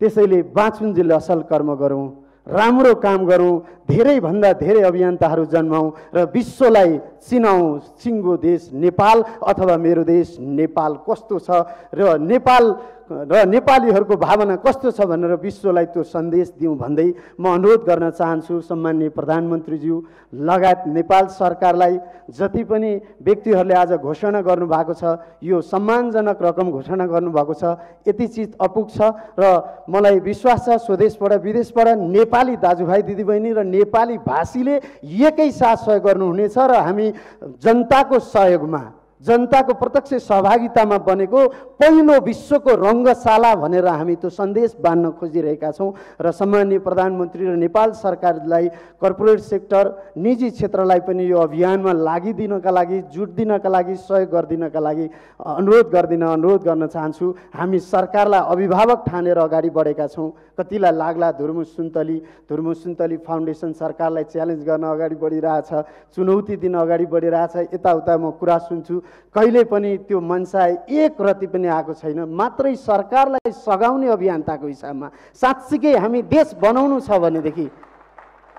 त्यसैले बाँचुन्जेल असल कर्म गरौँ, राम्रो काम गरौँ, धेरैभन्दा धेरै अभियन्ताहरू जन्माउँ र विश्वलाई चिनाउँ सिङ्गो देश नेपाल अथवा मेरो देश नेपाल कस्तो छ र नेपालीहरूको भावना कस्तो छ भनेर विश्वलाई त्यो सन्देश दिउँ भन्दै म अनुरोध गर्न चाहन्छु सम्माननीय प्रधानमन्त्रीज्यू लगायत नेपाल सरकारलाई, जति पनि व्यक्तिहरूले आज घोषणा गर्नुभएको छ यो सम्मानजनक रकम घोषणा गर्नुभएको छ, यति चिज अपुग छ र मलाई विश्वास छ स्वदेशबाट विदेशबाट नेपाली दाजुभाइ दिदीबहिनी र नेपाली भाषीले एकैसाथ सहयोग गर्नुहुनेछ र हामी जनताको सहयोगमा जनताको प्रत्यक्ष सहभागितामा बनेको पहिलो विश्वको रङ्गशाला भनेर हामी त्यो सन्देश बाँड्न खोजिरहेका छौँ र सम्माननीय प्रधानमन्त्री र नेपाल सरकारलाई कर्पोरेट सेक्टर निजी क्षेत्रलाई पनि यो अभियानमा लागिदिनका लागि जुट्दिनका लागि सहयोग गरिदिनका लागि अनुरोध गर्न चाहन्छु। हामी सरकारलाई अभिभावक ठानेर अगाडि बढेका छौँ। कतिलाई लाग्ला धुर्मु सुन्तली फाउन्डेसन सरकारलाई च्यालेन्ज गर्न अगाडि बढिरहेछ, चुनौती दिन अगाडि बढिरहेछ, यताउता म कुरा सुन्छु, कहिले पनि त्यो मनसाय एक रति पनि आएको छैन। मात्रै सरकारलाई सघाउने अभियन्ताको हिसाबमा साँच्चीकै हामी देश बनाउनु छ भनेदेखि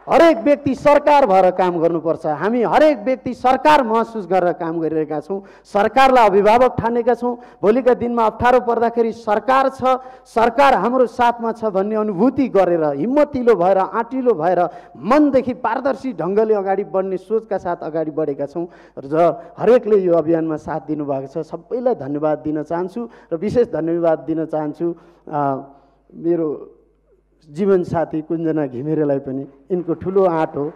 हरेक व्यक्ति सरकार भएर काम गर्नुपर्छ। हामी हरेक व्यक्ति सरकार महसुस गरेर काम गरिरहेका छौँ। सरकारलाई अभिभावक ठानेका छौँ। भोलिका दिनमा अप्ठ्यारो पर्दाखेरि सरकार छ, सरकार हाम्रो साथमा छ भन्ने अनुभूति गरेर हिम्मतिलो भएर आँटिलो भएर मनदेखि पारदर्शी ढङ्गले अगाडि बढ्ने सोचका साथ अगाडि बढेका छौँ र हरेकले यो अभियानमा साथ दिनुभएको छ। सबैलाई धन्यवाद दिन चाहन्छु र विशेष धन्यवाद दिन चाहन्छु मेरो जीवन साथी कुञ्जना घिमिरेलाई पनि। यिनको ठुलो आँट हो।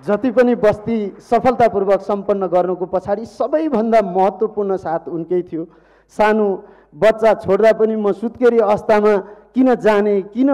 जति पनि बस्ती सफलतापूर्वक सम्पन्न गर्नुको पछाडि सबैभन्दा महत्त्वपूर्ण साथ उनकै थियो। सानो बच्चा छोड्दा पनि म सुत्केरी अवस्थामा किन जाने, किन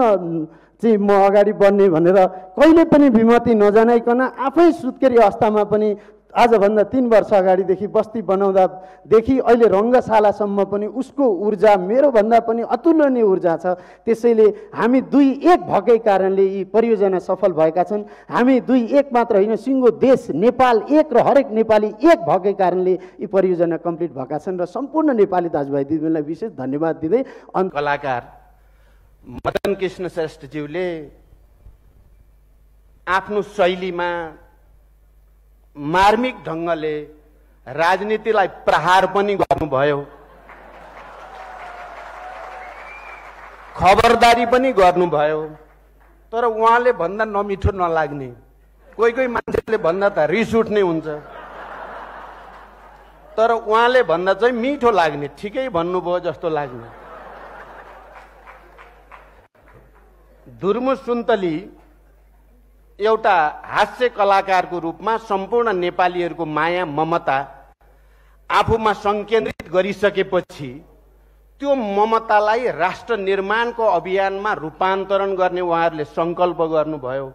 चाहिँ म अगाडि बढ्ने भनेर कहिले पनि विमति नजनाइकन आफै सुत्केरी अवस्थामा पनि आजभन्दा 3 वर्ष अगाडिदेखि बस्ती बनाउँदादेखि अहिले रङ्गशालासम्म पनि उसको ऊर्जा मेरोभन्दा पनि अतुलनीय ऊर्जा छ। त्यसैले हामी दुई एक भएकै कारणले यी परियोजना सफल भएका छन्। हामी दुई एक मात्र होइन, सिङ्गो देश नेपाल एक र हरेक नेपाली एक भएकै कारणले यी परियोजना कम्प्लिट भएका छन् र सम्पूर्ण नेपाली दाजुभाइ दिदीबहिनीलाई विशेष धन्यवाद दिँदै कलाकार मदन कृष्ण श्रेष्ठज्यूले आफ्नो शैलीमा मार्मिक ढङ्गले राजनीतिलाई प्रहार पनि गर्नुभयो, खबरदारी पनि गर्नुभयो। तर उहाँले भन्दा नमिठो नलाग्ने, कोही कोही मान्छेले भन्दा त रिस उठ्ने हुन्छ, तर उहाँले भन्दा चाहिँ मिठो लाग्ने, ठिकै भन्नुभयो जस्तो लाग्ने। दुर्मु सुन्तली एउटा हास्य कलाकारको रूपमा सम्पूर्ण नेपालीहरूको माया ममता आफूमा संकेन्द्रित गरिसकेपछि त्यो ममतालाई राष्ट्र निर्माणको अभियानमा रूपान्तरण गर्ने उहाँहरूले संकल्प गर्नुभयो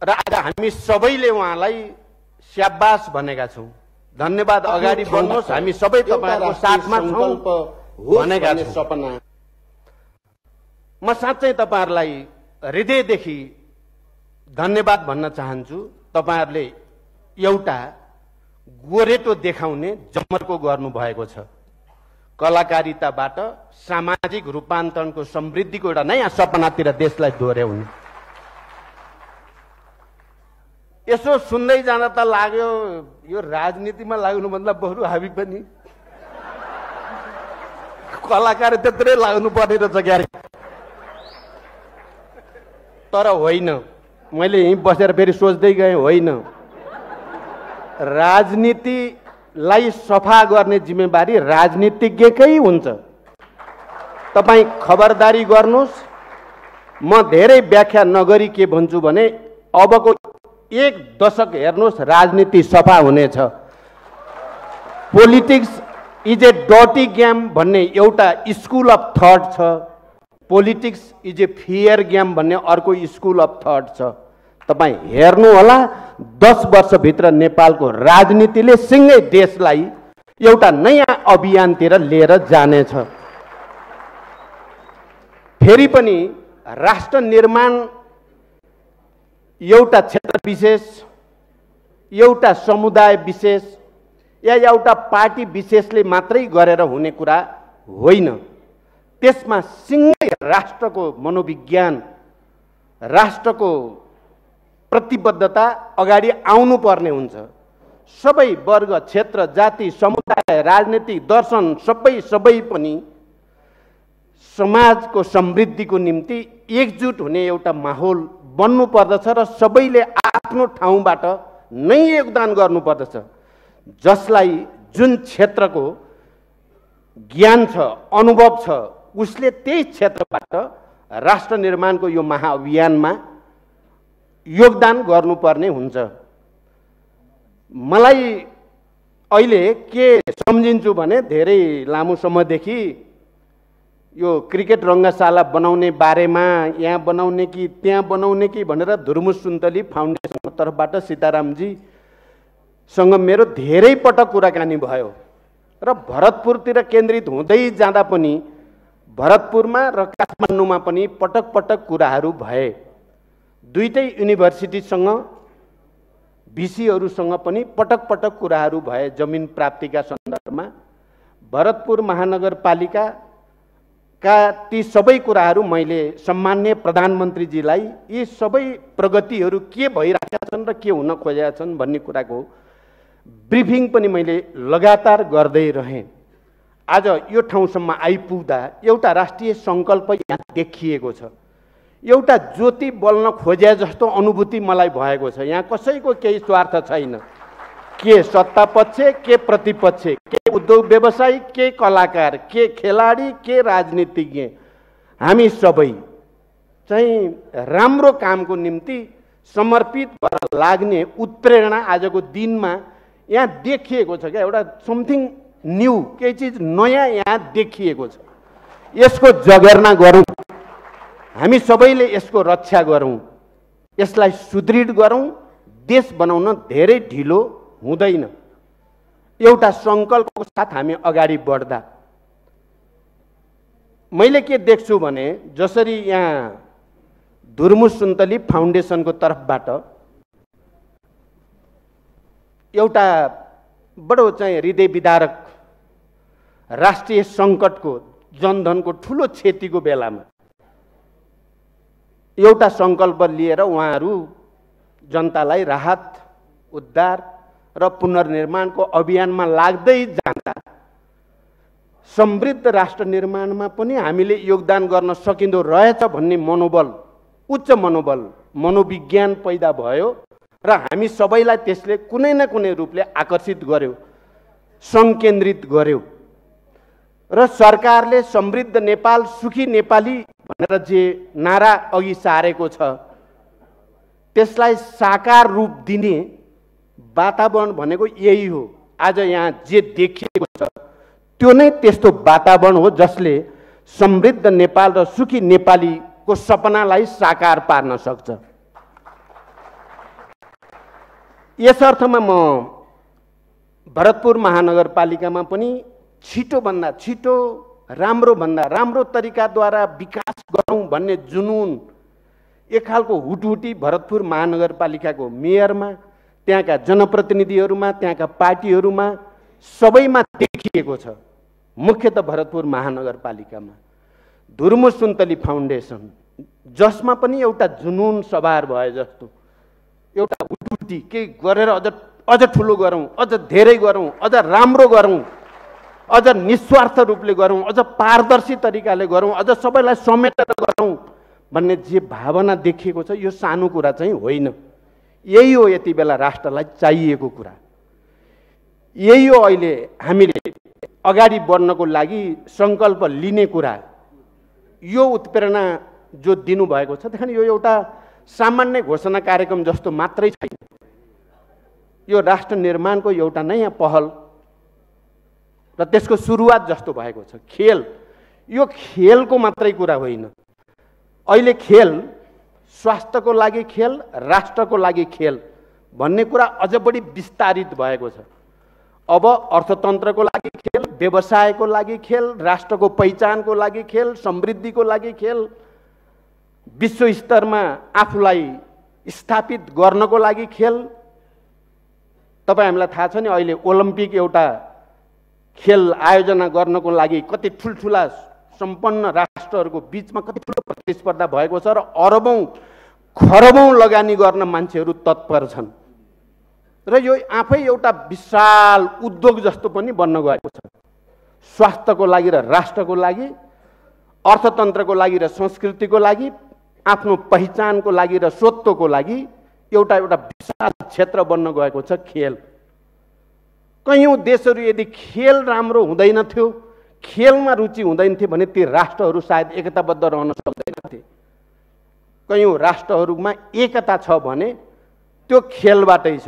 र आज हामी सबैले उहाँलाई स्याबास भनेका छौँ। धन्यवाद, अगाडि बढ्नुहोस्, हामी सबै तपाईहरुको साथमा छौँ भनेका छौँ। सपना म साँच्चै तपाईहरुलाई हृदयदेखि धन्यवाद भन्न चाहन्छु। तपाईहरुले एउटा गोरेटो देखाउने जमर्को गर्नुभएको छ। कलाकारिताबाट सामाजिक रूपान्तरणको समृद्धिको एउटा नयाँ सपनातिर देशलाई दोहोर्याउने। यसो सुन्दै जाँदा त लाग्यो यो राजनीतिमा लाग्नुभन्दा बरु हामी पनि कलाकार त्यत्रै लाग्नु पर्ने रहेछ क्यारे। तर होइन, मैले यहीँ बसेर फेरि सोच्दै गएँ, होइन, राजनीतिलाई सफा गर्ने जिम्मेवारी राजनीतिज्ञकै हुन्छ। तपाईँ खबरदारी गर्नुहोस्। म धेरै व्याख्या नगरी के भन्छु भने अबको 1 दशक हेर्नुहोस्, राजनीति सफा हुनेछ। Politics is a dirty game भन्ने एउटा स्कुल अफ थट छ। Politics is a fear game भन्ने अर्को स्कुल अफ थट छ। तपाईँ हेर्नु होला, 10 वर्षभित्र नेपालको राजनीतिले सिँगै देशलाई एउटा नयाँ अभियानतिर लिएर जानेछ। फेरि पनि राष्ट्र निर्माण एउटा क्षेत्र विशेष, एउटा समुदाय विशेष या एउटा पार्टी विशेषले मात्रै गरेर हुने कुरा होइन। त्यसमा सिँगै राष्ट्रको मनोविज्ञान, राष्ट्रको प्रतिबद्धता अगाडि आउनु पर्ने हुन्छ। सबै वर्ग, क्षेत्र, जाति, समुदाय, राजनीतिक दर्शन सबै पनि समाजको समृद्धिको निम्ति एकजुट हुने एउटा माहौल बन्नु पर्दछ र सबैले आफ्नो ठाउँबाट नै योगदान गर्नुपर्दछ। जसलाई जुन क्षेत्रको ज्ञान छ, अनुभव छ, उसले त्यही क्षेत्रबाट राष्ट्र निर्माणको यो महाअभियानमा योगदान गर्नुपर्ने हुन्छ। मलाई अहिले के सम्झिन्छु भने धेरै लामो समयदेखि यो क्रिकेट रङ्गशाला बनाउने बारेमा यहाँ बनाउने कि त्यहाँ बनाउने कि भनेर धुर्मु सुन्तली फाउन्डेसनको तर्फबाट सीतारामजीसँग मेरो धेरै पटक कुराकानी भयो र भरतपुरतिर केन्द्रित हुँदै जाँदा पनि भरतपुरमा र काठमाडौँमा पनि पटक पटक कुराहरू भए। दुईटै युनिभर्सिटीसँग, भिसीहरूसँग पनि पटक पटक कुराहरू भए जमिन प्राप्तिका सन्दर्भमा। भरतपुर महानगरपालिका ती सबै कुराहरू मैले सम्मान्य प्रधानमन्त्रीजीलाई यी सबै प्रगतिहरू के भइरहेका छन् र के हुन खोजेका छन् भन्ने कुराको ब्रिफिङ पनि मैले लगातार गर्दै रहेँ। आज यो ठाउँसम्म आइपुग्दा एउटा राष्ट्रिय सङ्कल्प यहाँ देखिएको छ, एउटा ज्योति बल्न खोजे जस्तो अनुभूति मलाई भएको छ। यहाँ कसैको केही स्वार्थ छैन, के सत्ता पक्ष, के प्रतिपक्ष, के उद्योग व्यवसायी, के कलाकार, के खेलाडी, के राजनीतिज्ञ, हामी सबै चाहिँ राम्रो कामको निम्ति समर्पित भएर लाग्ने उत्प्रेरणा आजको दिनमा यहाँ देखिएको छ। क्या एउटा समथिङ न्यू, केही चिज नयाँ यहाँ देखिएको छ। यसको जगेर्ना गरौँ, हामी सबैले यसको रक्षा गरौँ, यसलाई सुदृढ गरौँ। देश बनाउन धेरै ढिलो हुँदैन। एउटा सङ्कल्पको साथ हामी अगाडि बढ्दा मैले के देख्छु भने जसरी यहाँ धुर्मु सुन्तली फाउन्डेसनको तर्फबाट एउटा बडो चाहिँ हृदय विदारक राष्ट्रिय सङ्कटको जनधनको ठुलो क्षतिको बेलामा एउटा सङ्कल्प लिएर उहाँहरू जनतालाई राहत, उद्धार र पुनर्निर्माणको अभियानमा लाग्दै जाँदा समृद्ध राष्ट्र निर्माणमा पनि हामीले योगदान गर्न सकिँदो रहेछ भन्ने मनोबल, उच्च मनोबल, मनोविज्ञान पैदा भयो र हामी सबैलाई त्यसले कुनै न कुनै रूपले आकर्षित गर्यो, सङ्केन्द्रित गर्यो र सरकारले समृद्ध नेपाल, सुखी नेपाली भनेर जे नारा अघि सारेको छ त्यसलाई साकार रूप दिने वातावरण भनेको यही हो। आज यहाँ जे देखिएको छ त्यो नै त्यस्तो वातावरण हो जसले समृद्ध नेपाल र सुखी नेपालीको सपनालाई साकार पार्न सक्छ। यस अर्थमा म भरतपुर महानगरपालिकामा पनि छिटोभन्दा छिटो, राम्रोभन्दा राम्रो तरिकाद्वारा विकास गरौँ भन्ने जुनून, एक खालको हुटहुटी भरतपुर महानगरपालिकाको मेयरमा, त्यहाँका जनप्रतिनिधिहरूमा, त्यहाँका पार्टीहरूमा सबैमा देखिएको छ। मुख्यतः भरतपुर महानगरपालिकामा धुर्मु सुन्तली फाउन्डेसन, जसमा पनि एउटा जुनून सवार भए जस्तो, एउटा हुटहुटी केही गरेर अझ ठुलो गरौँ, अझ धेरै गरौँ, अझ राम्रो गरौँ, अझ निस्वार्थ रूपले गरौँ, अझ पारदर्शी तरिकाले गरौँ, अझ सबैलाई समेटेर गरौँ भन्ने जे भावना देखिएको छ यो सानो कुरा चाहिँ होइन। यही हो यति बेला राष्ट्रलाई चाहिएको कुरा। यही हो अहिले हामीले अगाडि बढ्नको लागि सङ्कल्प लिने कुरा। यो उत्प्रेरणा जो दिनुभएको छ देखि यो एउटा सामान्य घोषणा कार्यक्रम जस्तो मात्रै छैन, यो राष्ट्र निर्माणको एउटा नयाँ पहल र त्यसको सुरुवात जस्तो भएको छ। खेल, यो खेलको मात्रै कुरा होइन। अहिले खेल स्वास्थ्यको लागि खेल, राष्ट्रको लागि खेल भन्ने कुरा अझ बढी विस्तारित भएको छ। अब अर्थतन्त्रको लागि खेल, व्यवसायको लागि खेल, राष्ट्रको पहिचानको लागि खेल, समृद्धिको लागि खेल, विश्व स्तरमा आफूलाई स्थापित गर्नको लागि खेल। तपाईँ हामीलाई थाहा छ नि अहिले ओलम्पिक एउटा खेल आयोजना गर्नको लागि कति ठुल्ठुला सम्पन्न राष्ट्रहरूको बीचमा कति ठुलो प्रतिस्पर्धा भएको छ र अरबौं खरबौं लगानी गर्न मान्छेहरू तत्पर छन् र यो आफै एउटा विशाल उद्योग जस्तो पनि बन्न गएको छ। स्वास्थ्यको लागि र राष्ट्रको लागि, अर्थतन्त्रको लागि र संस्कृतिको लागि, आफ्नो पहिचानको लागि र स्वत्वको लागि एउटा विशाल क्षेत्र बन्न गएको छ खेल। कयौं देशहरू यदि खेल राम्रो हुँदैन थियो, खेलमा रुचि हुँदैन थियो भने ती राष्ट्रहरू सायद एकताबद्ध रहन सक्दैनथे। कयौं राष्ट्रहरूमा एकता छ भने त्यो खेलबाटै छ।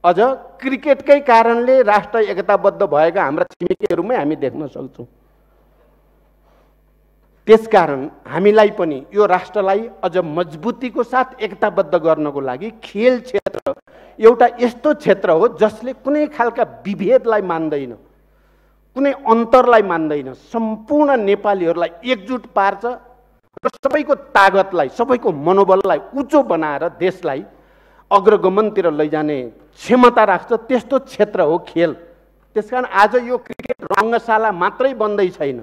अझ क्रिकेटकै कारणले राष्ट्र एकताबद्ध भएका हाम्रा छिमेकीहरूमै हामी देख्न सक्छौँ। त्यसकारण हामीलाई पनि यो राष्ट्रलाई अझ मजबुतीको साथ एकताबद्ध गर्नको लागि खेल क्षेत्र एउटा यस्तो क्षेत्र हो जसले कुनै खालका विभेदलाई मान्दैन, कुनै अन्तरलाई मान्दैन, सम्पूर्ण नेपालीहरूलाई एकजुट पार्छ र सबैको तागतलाई, सबैको मनोबललाई उच्च बनाएर देशलाई अग्रगमनतिर लैजाने क्षमता राख्छ। त्यस्तो क्षेत्र हो खेल। त्यसकारण आज यो क्रिकेट रङ्गशाला मात्रै बन्दै छैन,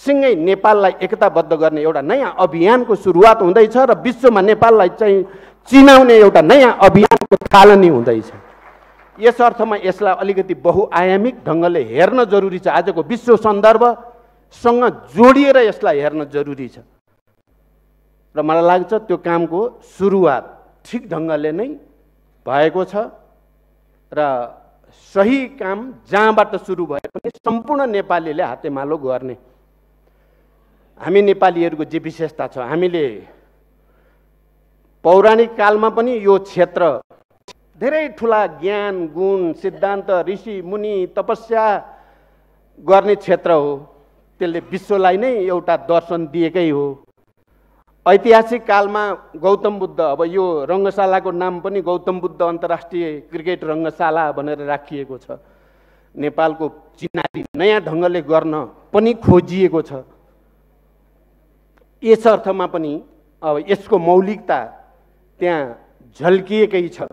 सँगै नेपाललाई एकताबद्ध गर्ने एउटा नयाँ अभियानको सुरुवात हुँदैछ र विश्वमा नेपाललाई चाहिँ चिनाउने एउटा नयाँ अभियानको थालनी हुँदैछ। यस अर्थमा यसलाई अलिकति बहुआयामिक ढङ्गले हेर्न जरुरी छ। आजको विश्व सन्दर्भसँग जोडिएर यसलाई हेर्न जरुरी छ र मलाई लाग्छ त्यो कामको सुरुवात ठिक ढङ्गले नै भएको छ र सही काम जहाँबाट सुरु भए पनि सम्पूर्ण नेपालीले हातेमालो गर्ने। हामी नेपालीहरूको जे विशेषता छ, हामीले पौराणिक कालमा पनि यो क्षेत्र धेरै ठुला ज्ञान गुण सिद्धान्त ऋषि मुनि तपस्या गर्ने क्षेत्र हो। त्यसले विश्वलाई नै एउटा दर्शन दिएकै हो। ऐतिहासिक कालमा गौतम बुद्ध, अब यो रङ्गशालाको नाम पनि गौतम बुद्ध अन्तर्राष्ट्रिय क्रिकेट रङ्गशाला भनेर राखिएको छ। नेपालको चिनारी नयाँ ढङ्गले गर्न पनि खोजिएको छ। यस अर्थमा पनि अब यसको मौलिकता त्यहाँ झल्किएकै छ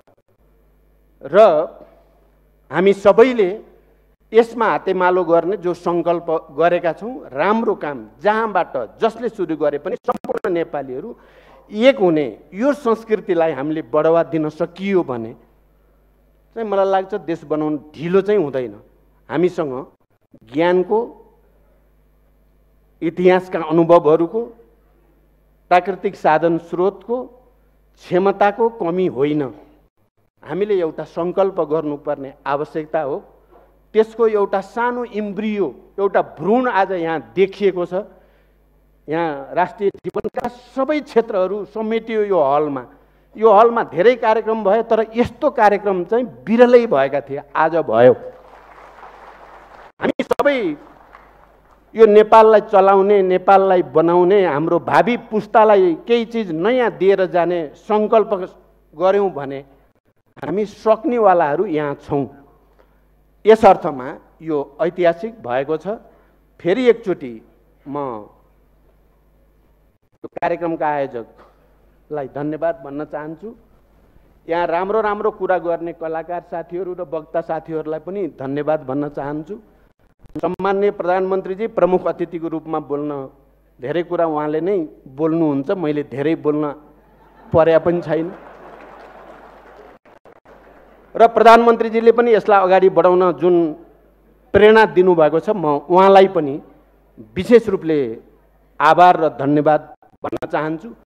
र हामी सबैले यसमा हातेमालो गर्ने जो सङ्कल्प गरेका छौँ, राम्रो काम जहाँबाट जसले सुरु गरे पनि सम्पूर्ण नेपालीहरू एक हुने यो संस्कृतिलाई हामीले बढावा दिन सकियो भने चाहिँ मलाई लाग्छ देश बनाउन ढिलो चाहिँ हुँदैन। हामीसँग ज्ञानको, इतिहासका अनुभवहरूको, प्राकृतिक साधन स्रोतको, क्षमताको कमी होइन। हामीले एउटा सङ्कल्प गर्नुपर्ने आवश्यकता हो। त्यसको एउटा सानो इम्ब्रियो, एउटा भ्रूण आज यहाँ देखिएको छ। यहाँ राष्ट्रिय जीवनका सबै क्षेत्रहरू समेटियो यो हलमा। यो हलमा धेरै कार्यक्रम भयो तर यस्तो कार्यक्रम चाहिँ बिरलै भएका थिए, आज भयो। हामी सबै यो नेपाललाई चलाउने, नेपाललाई बनाउने, हाम्रो भावी पुस्तालाई केही चिज नयाँ दिएर जाने सङ्कल्प गऱ्यौँ भने हामी सक्नेवालाहरू यहाँ छौँ। यस अर्थमा यो ऐतिहासिक भएको छ। फेरि एकचोटि म यो कार्यक्रमका आयोजकलाई धन्यवाद भन्न चाहन्छु। यहाँ राम्रो राम्रो कुरा गर्ने कलाकार साथीहरू र वक्ता साथीहरूलाई पनि धन्यवाद भन्न चाहन्छु। सम्माननीय प्रधानमन्त्रीजी प्रमुख अतिथिको रूपमा बोल्न धेरै कुरा उहाँले नै बोल्नुहुन्छ, मैले धेरै बोल्न पर्या पनि छैन र प्रधानमन्त्रीजीले पनि यसलाई अगाडि बढाउन जुन प्रेरणा दिनुभएको छ, म उहाँलाई पनि विशेष रूपले आभार र धन्यवाद भन्न चाहन्छु।